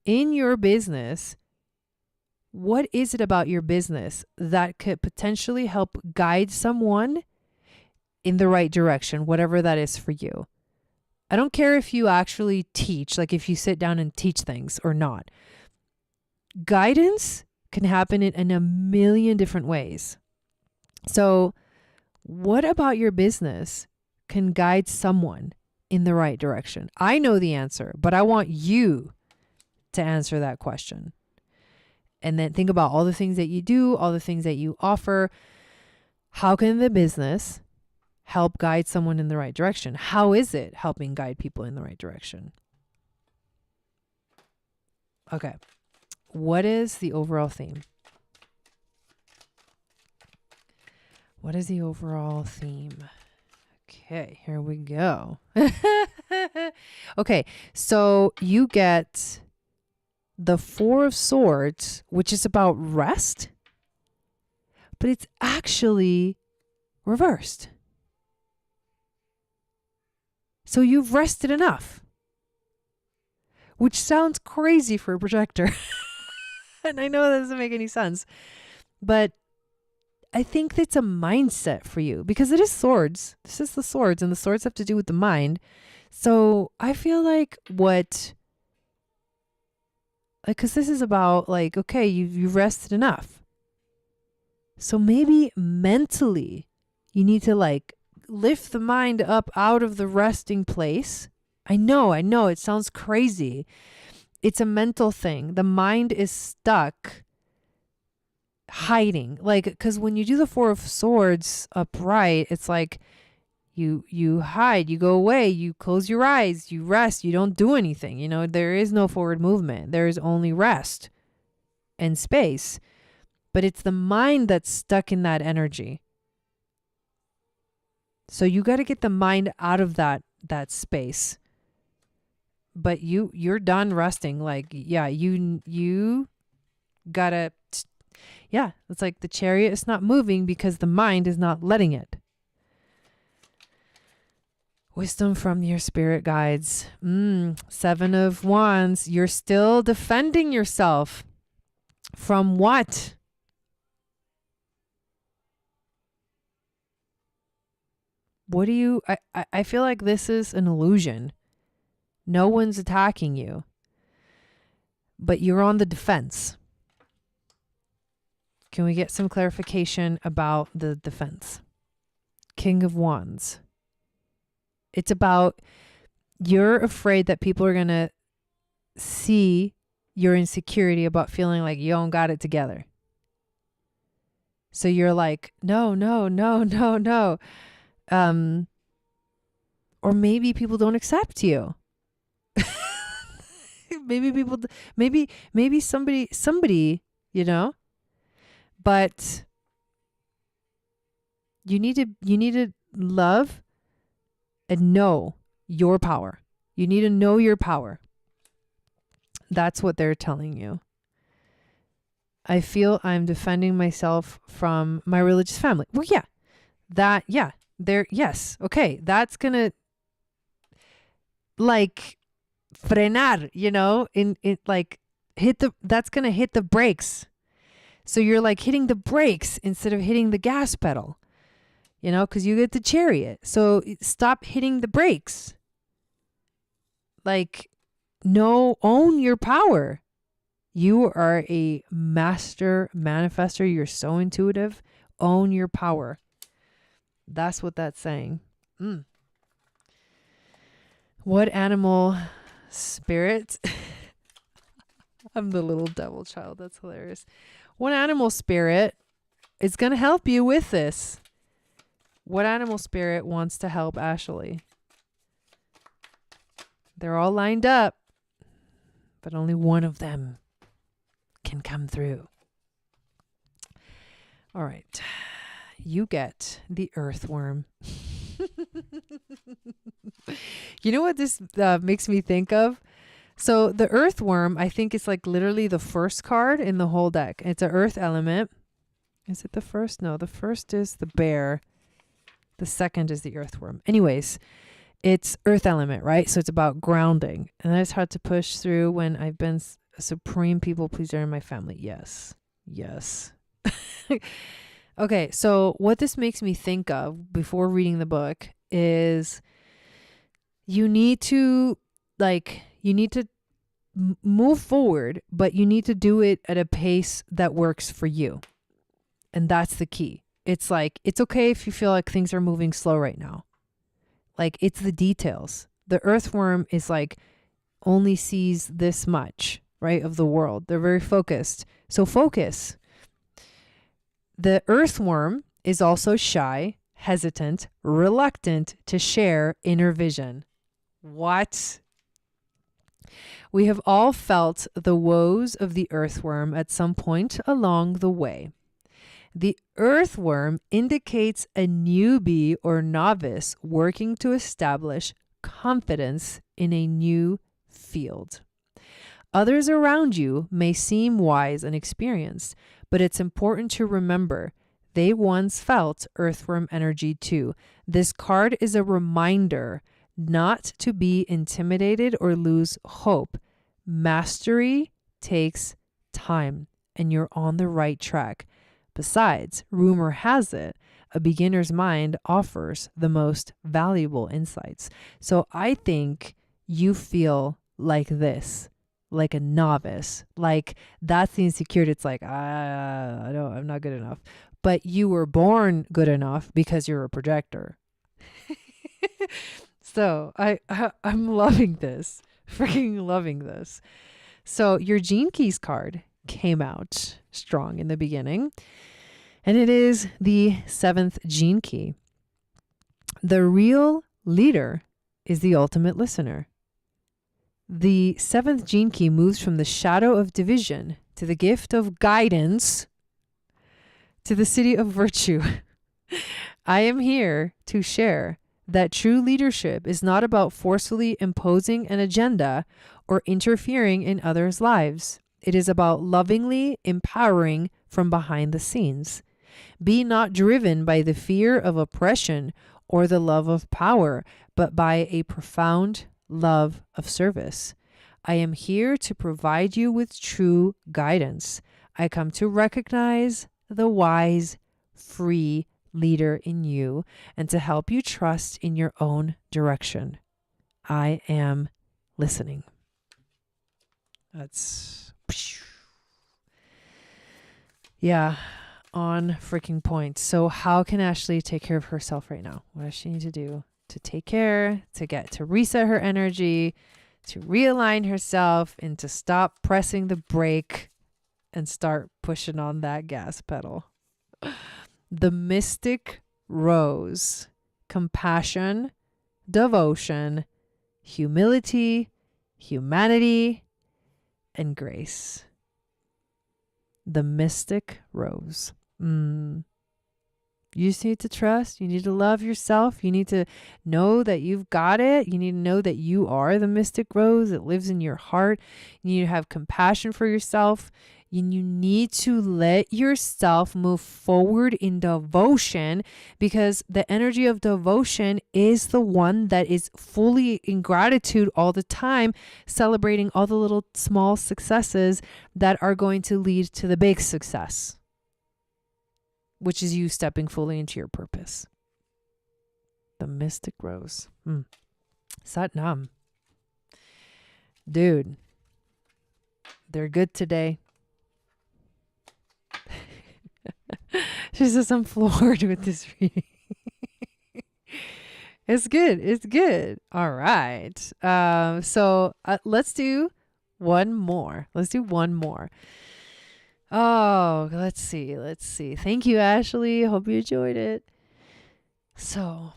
in your business, what is it about your business that could potentially help guide someone in the right direction, whatever that is for you? I don't care if you actually teach, like if you sit down and teach things or not. Guidance can happen in a million different ways. So what about your business can guide someone in the right direction? I know the answer, but I want you to answer that question. And then think about all the things that you do, all the things that you offer. How can the business help guide someone in the right direction? How is it helping guide people in the right direction? Okay. What is the overall theme? What is the overall theme? Okay, here we go. Okay, so you get the Four of Swords, which is about rest, but it's actually reversed. So you've rested enough, which sounds crazy for a projector. And I know that doesn't make any sense, but I think that's a mindset for you because it is swords. This is the swords, and the swords have to do with the mind. So I feel like because this is about like, okay, you've rested enough. So maybe mentally you need to like lift the mind up out of the resting place. I know, it sounds crazy. It's a mental thing. The mind is stuck hiding. Like, because when you do the Four of Swords upright, it's like you hide, you go away, you close your eyes, you rest, you don't do anything. There is no forward movement. There is only rest and space. But it's the mind that's stuck in that energy. So you got to get the mind out of that space. But you're done resting. Like, yeah, you gotta, yeah, it's like the chariot is not moving because the mind is not letting it. Wisdom from your spirit guides. 7 of Wands. You're still defending yourself. From what? What do you, I feel like this is an illusion. No one's attacking you, but you're on the defense. Can we get some clarification about the defense? King of Wands. It's about you're afraid that people are going to see your insecurity about feeling like you don't got it together. So you're like, no. Or maybe people don't accept you. maybe somebody, but you need to love and know your power. You need to know your power. That's what they're telling you. I feel I'm defending myself from my religious family. Well, yeah. Yes. Okay. That's going to like frenar, that's going to hit the brakes. So you're like hitting the brakes instead of hitting the gas pedal, because you get the chariot. So stop hitting the brakes. Like, no, own your power. You are a master manifester. You're so intuitive. Own your power. That's what that's saying. What animal spirit? I'm the little devil child. That's hilarious. What animal spirit is going to help you with this? What animal spirit wants to help Ashley? They're all lined up, but only one of them can come through. All right. You get the earthworm. You know what this makes me think of? So the earthworm, I think it's like literally the first card in the whole deck. It's an earth element. Is it the first? No, the first is the bear. The second is the earthworm. Anyways, it's earth element, right? So it's about grounding. And that is hard to push through when I've been a supreme people pleaser in my family. Yes. Okay, so what this makes me think of before reading the book is you need to move forward, but you need to do it at a pace that works for you. And that's the key. It's like, it's okay if you feel like things are moving slow right now. Like, it's the details. The earthworm is like only sees this much, right, of the world. They're very focused. So focus. The earthworm is also shy, hesitant, reluctant to share inner vision. What? We have all felt the woes of the earthworm at some point along the way. The earthworm indicates a newbie or novice working to establish confidence in a new field. Others around you may seem wise and experienced, but it's important to remember they once felt earthworm energy too. This card is a reminder not to be intimidated or lose hope. Mastery takes time, and you're on the right track. Besides, rumor has it, a beginner's mind offers the most valuable insights. So I think you feel like this, like a novice, like that's the insecurity. It's like, I'm not good enough. But you were born good enough because you're a projector. So I'm loving this, freaking loving this. So your Gene Keys card came out strong in the beginning, and it is the 7th Gene Key. The real leader is the ultimate listener. The 7th Gene Key moves from the shadow of division to the gift of guidance to the city of virtue. I am here to share that true leadership is not about forcefully imposing an agenda or interfering in others' lives. It is about lovingly empowering from behind the scenes. Be not driven by the fear of oppression or the love of power, but by a profound love of service. I am here to provide you with true guidance. I come to recognize the wise, free leader in you and to help you trust in your own direction. I am listening. That's, yeah, on freaking point. So how can Ashley take care of herself right now? What does she need to do to take care, to reset her energy, to realign herself, and to stop pressing the brake and start pushing on that gas pedal? The mystic rose: compassion, devotion, humility, humanity, and grace. The mystic rose. You just need to trust. You need to love yourself. You need to know that you've got it. You need to know that you are the mystic rose that lives in your heart. You need to have compassion for yourself. And you need to let yourself move forward in devotion, because the energy of devotion is the one that is fully in gratitude all the time, celebrating all the little small successes that are going to lead to the big success, which is you stepping fully into your purpose. The mystic rose. Satnam. Dude, they're good today. She says, I'm floored with this reading. It's good. It's good. All right. So let's do one more. Oh, let's see. Thank you, Ashley. Hope you enjoyed it. So,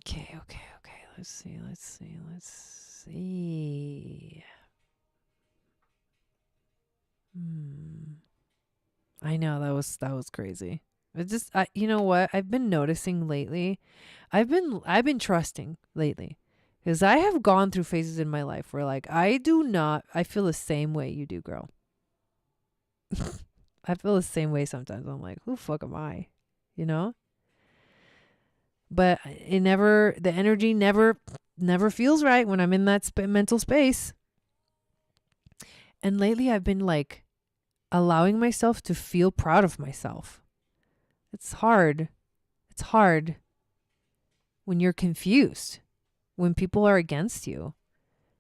okay. Let's see. I know that was crazy. It just, you know what? I've been noticing lately. I've been trusting lately, because I have gone through phases in my life where, like, I feel the same way you do, girl. I feel the same way sometimes. I'm like, who the fuck am I? You know? But the energy never feels right when I'm in that mental space. And lately I've been like allowing myself to feel proud of myself. It's hard. It's hard when you're confused, when people are against you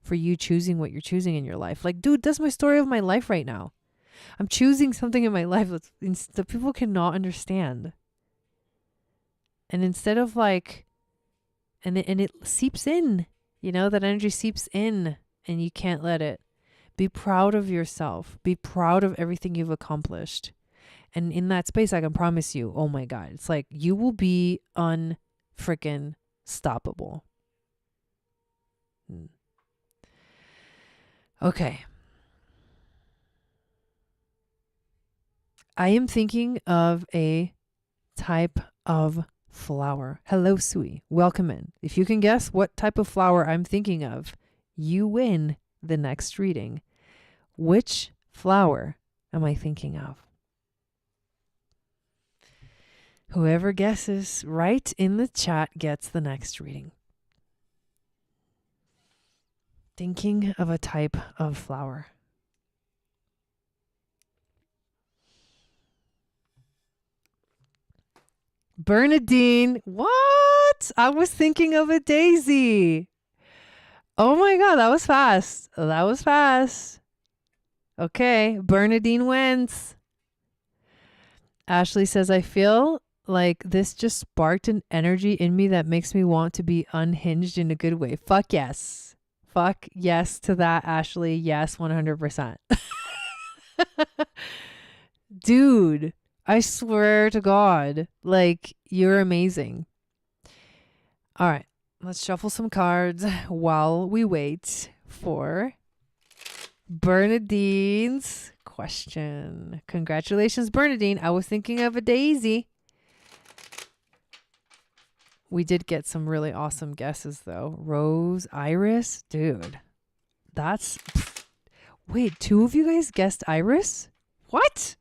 for you choosing what you're choosing in your life. Like, dude, that's my story of my life right now. I'm choosing something in my life that people cannot understand. And instead of like, and it seeps in, you know, that energy seeps in and you can't let it. Be proud of yourself. Be proud of everything you've accomplished. And in that space, I can promise you, oh my God, it's like you will be unfreaking stoppable. Okay. I am thinking of a type of flower. Hello, Sui. Welcome in. If you can guess what type of flower I'm thinking of, you win the next reading. Which flower am I thinking of? Whoever guesses right in the chat gets the next reading. Thinking of a type of flower. Bernadine. What? I was thinking of a daisy. Oh my God, that was fast. That was fast. Okay, Bernadine wins. Ashley says, I feel like this just sparked an energy in me that makes me want to be unhinged in a good way. Fuck yes. Fuck yes to that, Ashley. Yes, 100%. Dude, I swear to God, like, you're amazing. All right, let's shuffle some cards while we wait for Bernadine's question. Congratulations, Bernadine. I was thinking of a daisy. We did get some really awesome guesses, though. Rose, Iris. Dude, that's... Wait, 2 of you guys guessed Iris? What?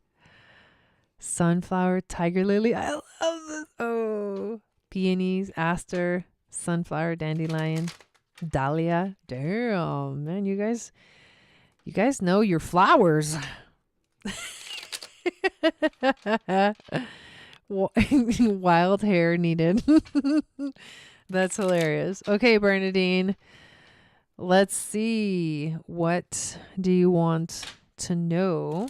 Sunflower, tiger lily. I love this. Oh. Peonies, aster, sunflower, dandelion, dahlia. Damn, man, you guys know your flowers. Wild hair needed. That's hilarious. Okay, Bernadine. Let's see. What do you want to know?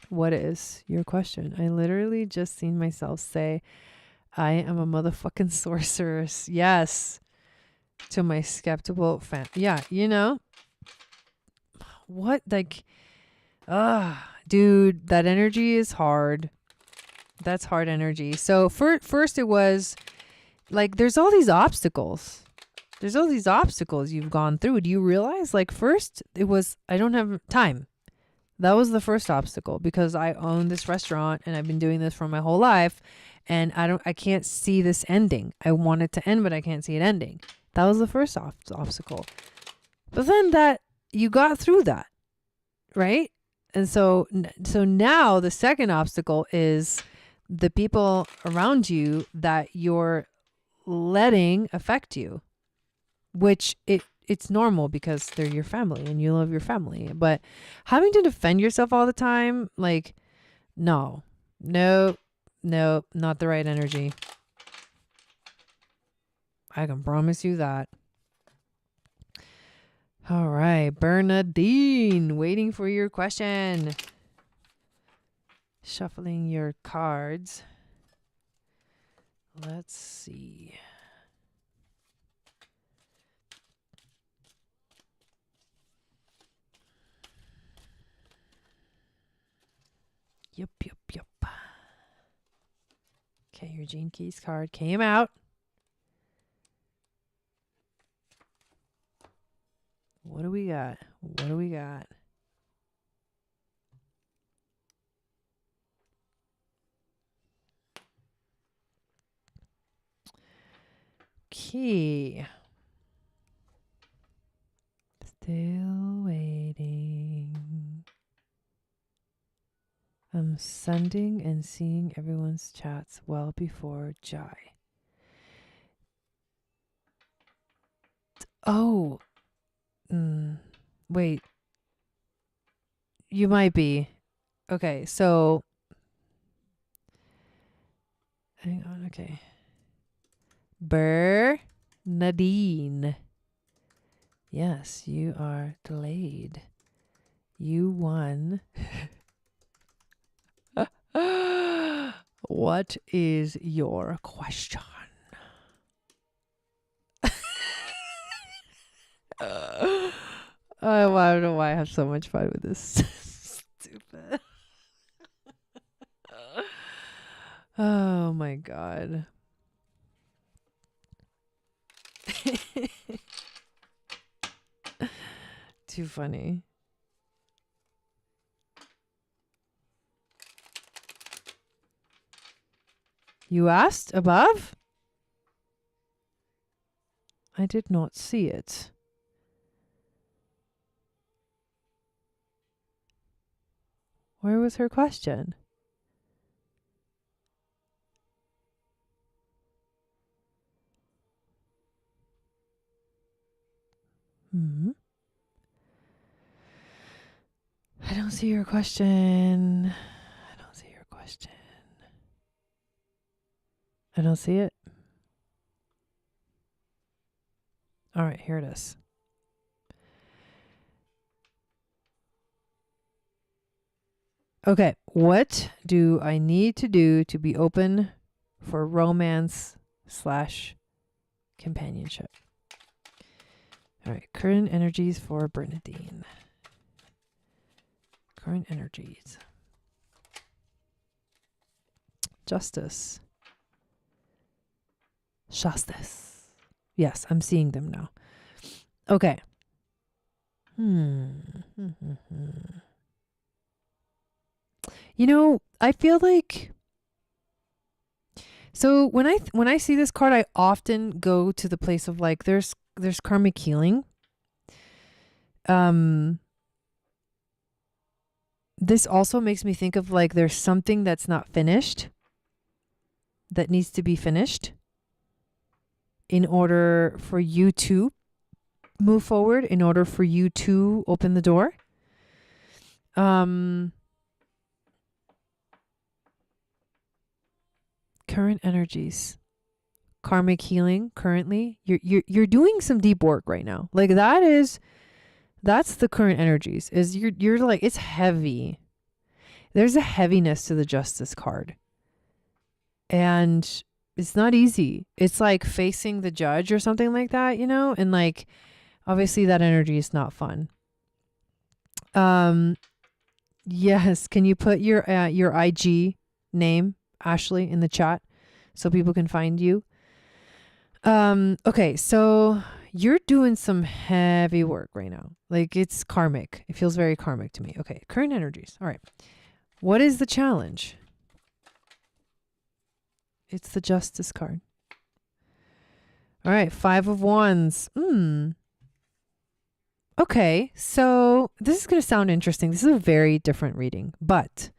What is your question? I literally just seen myself say, I am a motherfucking sorceress. Yes. To my skeptical fan. Yeah, you know? What? Like, dude, that energy is hard. That's hard energy. So first it was like, there's all these obstacles. There's all these obstacles you've gone through. Do you realize? Like, first it was, I don't have time. That was the first obstacle, because I own this restaurant and I've been doing this for my whole life, and I can't see this ending. I want it to end, but I can't see it ending. That was the first obstacle. But then that you got through that, right? And so now the second obstacle is the people around you that you're letting affect you, which it's normal because they're your family and you love your family. But having to defend yourself all the time, like, no, not the right energy. I can promise you that. All right, Bernadine, waiting for your question. Shuffling your cards. Let's see. Yup. Okay, your Gene Keys card came out. What do we got? Okay. Still waiting. I'm sending and seeing everyone's chats well before Jai. Oh. Wait. You might be. Okay, so hang on, okay. Bernadine. Yes, you are delayed. You won. What is your question? I don't know why I have so much fun with this. Stupid. Oh my God. Too funny. You asked above? I did not see it. Where was her question? don't see your question. I don't see your question. I don't see it. All right, here it is. Okay, what do I need to do to be open for romance / companionship? All right, current energies for Bernadine. Current energies. Justice. Justice. Yes, I'm seeing them now. Okay. You know, I feel like, so when I see this card, I often go to the place of like there's karmic healing. This also makes me think of like there's something that's not finished that needs to be finished in order for you to move forward, in order for you to open the door. Current energies, karmic healing. Currently, you're doing some deep work right now. Like that's the current energies. Is you're like, it's heavy. There's a heaviness to the Justice card, and it's not easy. It's like facing the judge or something like that, you know. And like, obviously, that energy is not fun. Yes. Can you put your IG name, Ashley, in the chat so people can find you? Okay, so you're doing some heavy work right now. Like it's karmic. It feels very karmic to me. Okay, current energies. All right. What is the challenge? It's the Justice card. All right, 5 of Wands. Okay, so this is going to sound interesting. This is a very different reading, but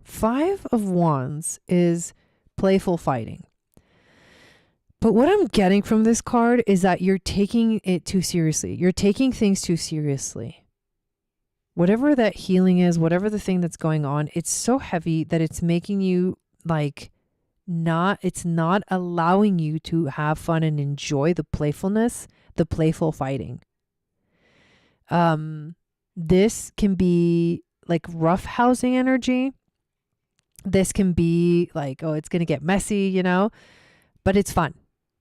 5 of Wands is playful fighting. But what I'm getting from this card is that you're taking it too seriously. You're taking things too seriously. Whatever that healing is, whatever the thing that's going on, it's so heavy that it's making you like it's not allowing you to have fun and enjoy the playfulness, the playful fighting. This can be like rough housing energy. This can be like, oh, it's going to get messy, you know, but it's fun.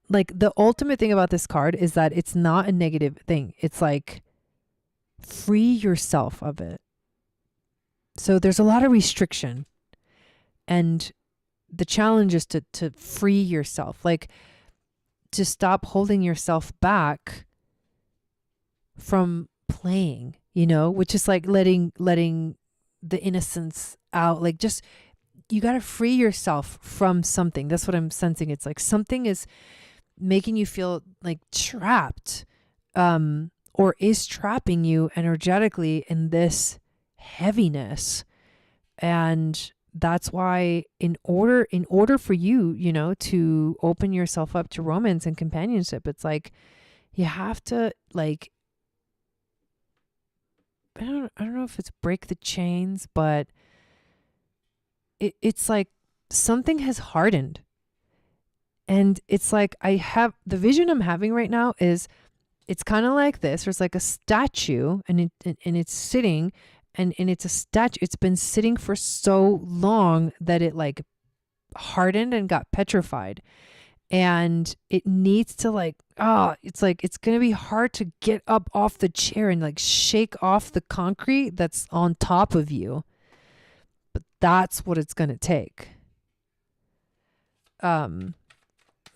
Like the ultimate thing about this card is that it's not a negative thing. It's like free yourself of it. So there's a lot of restriction, and the challenge is to free yourself, like to stop holding yourself back from playing, you know, which is like letting the innocence out. Like just, you got to free yourself from something. That's what I'm sensing. It's like something is making you feel like trapped, or is trapping you energetically in this heaviness. And that's why in order for you, you know, to open yourself up to romance and companionship, it's like you have to like, I don't know if it's break the chains, but it's like something has hardened. And it's like the vision I'm having right now is it's kind of like this. There's like a statue and it's sitting and it's a statue. It's been sitting for so long that it like hardened and got petrified. And it needs to like, it's like, it's going to be hard to get up off the chair and like shake off the concrete that's on top of you. But that's what it's going to take.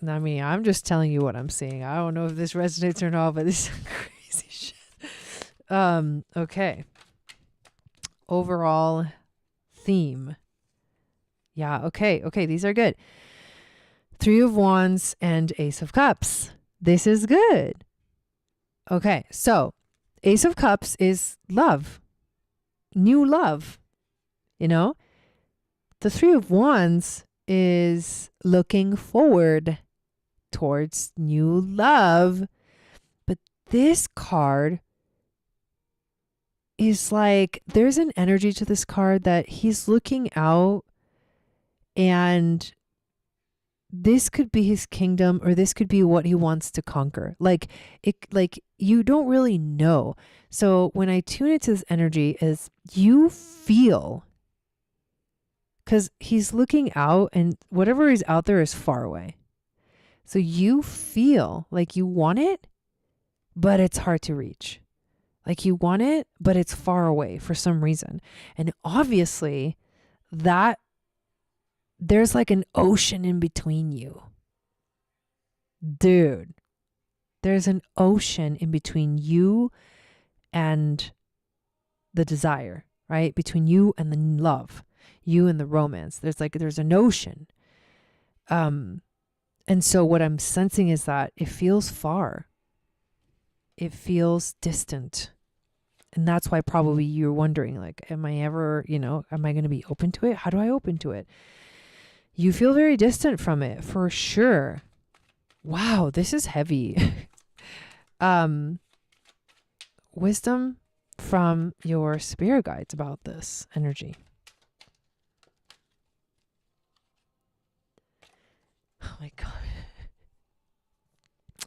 I mean, I'm just telling you what I'm seeing. I don't know if this resonates or not, but this is crazy shit. Okay. Overall theme. Yeah, okay. Okay, these are good. 3 of Wands and Ace of Cups. This is good. Okay, so Ace of Cups is love. New love. You know? The 3 of Wands is looking forward towards new love. But this card is like, there's an energy to this card that he's looking out, and this could be his kingdom, or this could be what he wants to conquer. Like you don't really know. So when I tune into this energy, is you feel, because he's looking out and whatever is out there is far away. So you feel like you want it, but it's hard to reach. Like you want it, but it's far away for some reason. And obviously that there's like an ocean in between you. Dude, there's an ocean in between you and the desire, right? Between you and the love, you and the romance. There's an ocean. And so what I'm sensing is that it feels far. It feels distant. And that's why probably you're wondering, like, am I ever, am I going to be open to it? How do I open to it? You feel very distant from it for sure. Wow, this is heavy. Wisdom from your spirit guides about this energy. Oh my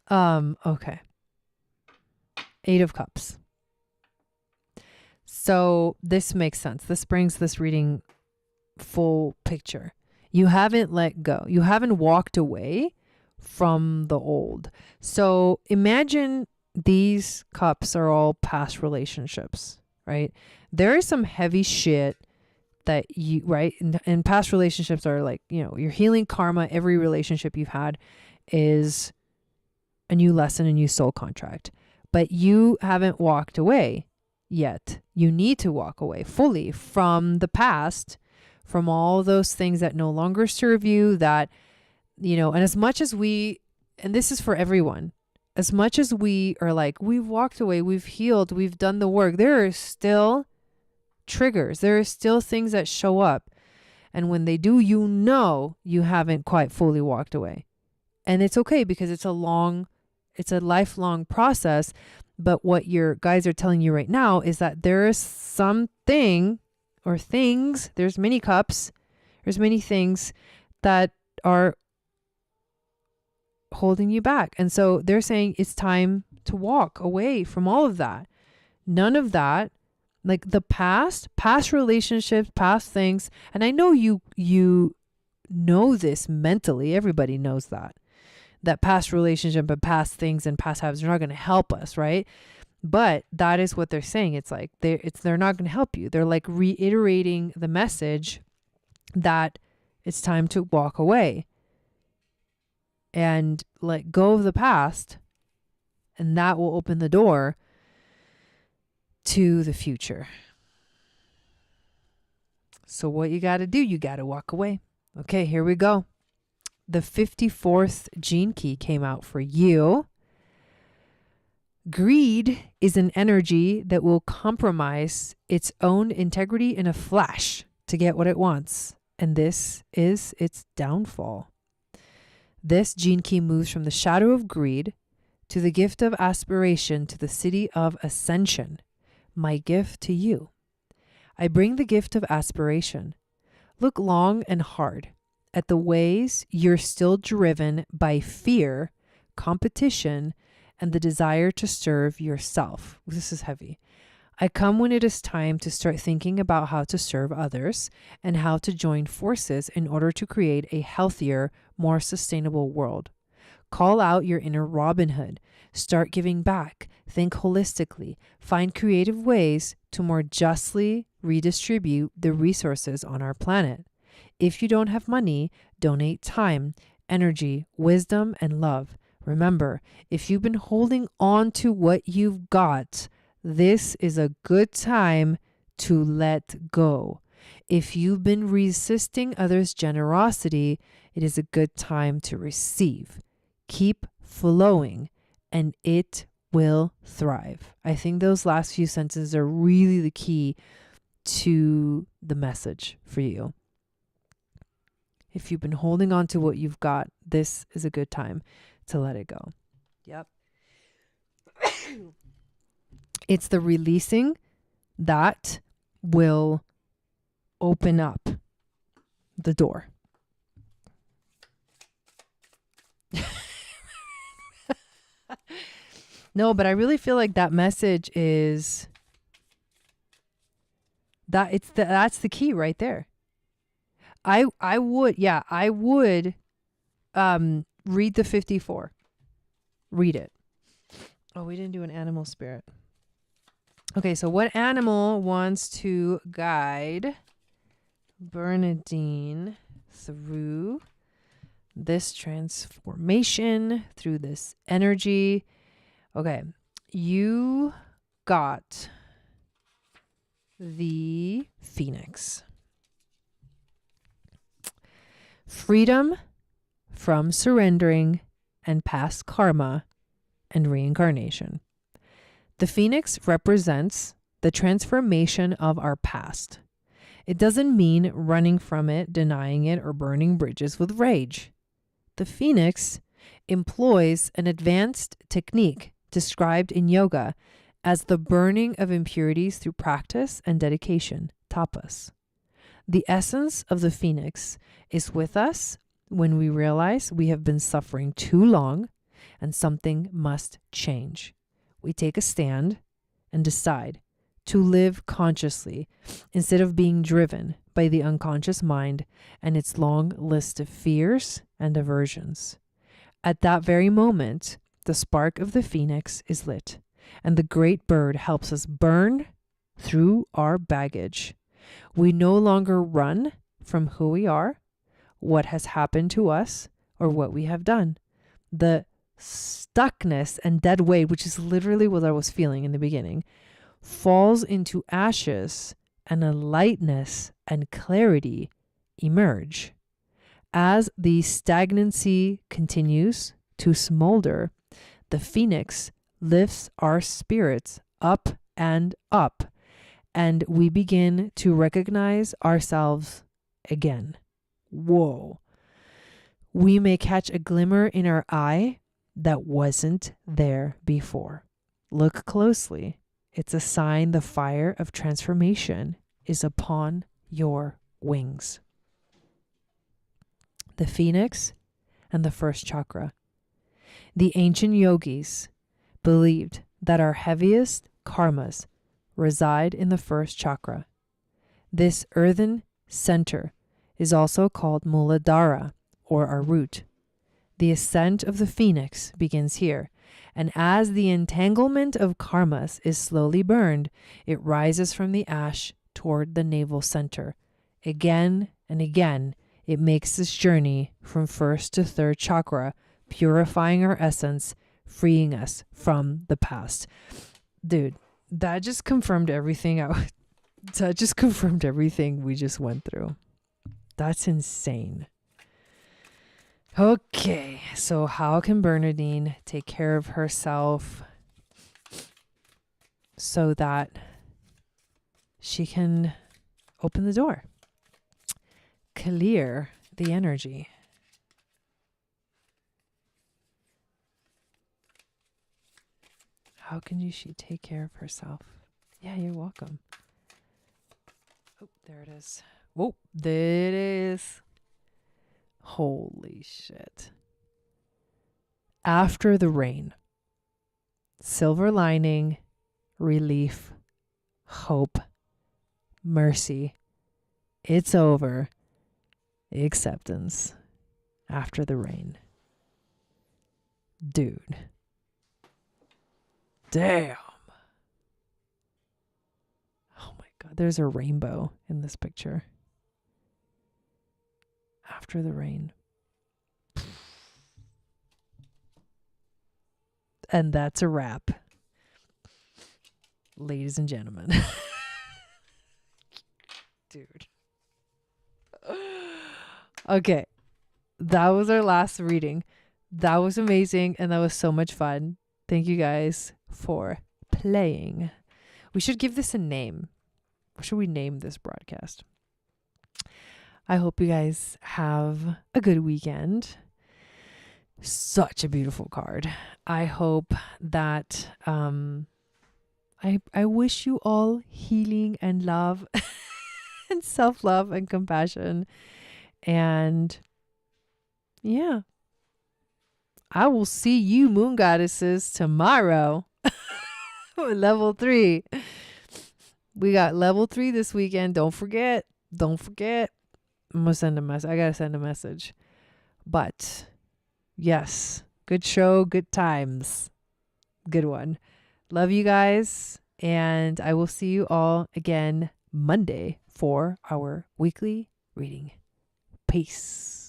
God. Okay. 8 of Cups. So this makes sense. This brings this reading full picture. You haven't let go. You haven't walked away from the old. So imagine these cups are all past relationships, right? There is some heavy shit that you, right? And past relationships are like, you're healing karma. Every relationship you've had is a new lesson, a new soul contract. But you haven't walked away yet. You need to walk away fully from the past, from all those things that no longer serve you, that, and as much as and this is for everyone, as much as we are like, we've walked away, we've healed, we've done the work, there are still triggers. There are still things that show up. And when they do, you haven't quite fully walked away. And it's okay, because it's a lifelong process. But what your guides are telling you right now is that there is something or things, there's many cups, there's many things that are holding you back. And so they're saying it's time to walk away from all of that. None of that, like the past relationships, past things. And I know you know this mentally. Everybody knows that past relationship and past things and past habits are not going to help us, right? But that is what they're saying. It's like they're not going to help you. They're like reiterating the message that it's time to walk away and let go of the past, and that will open the door to the future. So what you got to do, you got to walk away. Okay, here we go. The 54th gene key came out for you. Greed is an energy that will compromise its own integrity in a flash to get what it wants. And this is its downfall. This gene key moves from the shadow of greed to the gift of aspiration to the city of ascension. My gift to you. I bring the gift of aspiration. Look long and hard at the ways you're still driven by fear, competition, and the desire to serve yourself. This is heavy. I come when it is time to start thinking about how to serve others and how to join forces in order to create a healthier, more sustainable world. Call out your inner Robin Hood. Start giving back. Think holistically. Find creative ways to more justly redistribute the resources on our planet. If you don't have money, donate time, energy, wisdom, and love. Remember, if you've been holding on to what you've got, this is a good time to let go. If you've been resisting others' generosity, it is a good time to receive. Keep flowing, and it will thrive. I think those last few sentences are really the key to the message for you. If you've been holding on to what you've got, this is a good time to let it go. Yep. It's the releasing that will open up the door. No, but I really feel like that message is that that's the key right there. I would read the 54. Read it. Oh, we didn't do an animal spirit. Okay, so what animal wants to guide Bernadine through this transformation, through this energy? Okay, you got the Phoenix. Freedom from surrendering and past karma and reincarnation. The Phoenix represents the transformation of our past. It doesn't mean running from it, denying it, or burning bridges with rage. The Phoenix employs an advanced technique described in yoga as the burning of impurities through practice and dedication, tapas. The essence of the Phoenix is with us when we realize we have been suffering too long and something must change. We take a stand and decide to live consciously instead of being driven by the unconscious mind and its long list of fears and aversions. At that very moment, the spark of the Phoenix is lit, and the great bird helps us burn through our baggage. We no longer run from who we are, what has happened to us, or what we have done. The stuckness and dead weight, which is literally what I was feeling in the beginning, falls into ashes, and a lightness and clarity emerge. As the stagnancy continues to smolder, the Phoenix lifts our spirits up, and we begin to recognize ourselves again. Whoa. We may catch a glimmer in our eye that wasn't there before. Look closely. It's a sign the fire of transformation is upon your wings. The Phoenix and the first chakra. The ancient yogis believed that our heaviest karmas reside in the first chakra. This earthen center is also called Muladhara, or our root. The ascent of the Phoenix begins here, and as the entanglement of karmas is slowly burned, it rises from the ash toward the navel center. Again and again, it makes this journey from first to third chakra, purifying our essence, freeing us from the past. Dude, that just confirmed everything we just went through. That's insane. Okay, so how can Bernadine take care of herself so that she can open the door, clear the energy? How can she take care of herself? Yeah, you're welcome. Oh, there it is. Whoa, there it is. Holy shit. After the rain, silver lining, relief, hope, mercy. It's over. Acceptance. After the rain. Dude. Damn. Oh my God. There's a rainbow in this picture. After the rain. And that's a wrap. Ladies and gentlemen. Dude. Okay. That was our last reading. That was amazing and that was so much fun. Thank you guys for playing. We should give this a name. What should we name this broadcast? I hope you guys have a good weekend. Such a beautiful card. I hope that I wish you all healing and love and self-love and compassion. And yeah, I will see you moon goddesses tomorrow. Level 3. We got level 3 this weekend. Don't forget. Don't forget. I'm going to send a message. I got to send a message. But yes, good show, good times. Good one. Love you guys. And I will see you all again Monday for our weekly reading. Peace.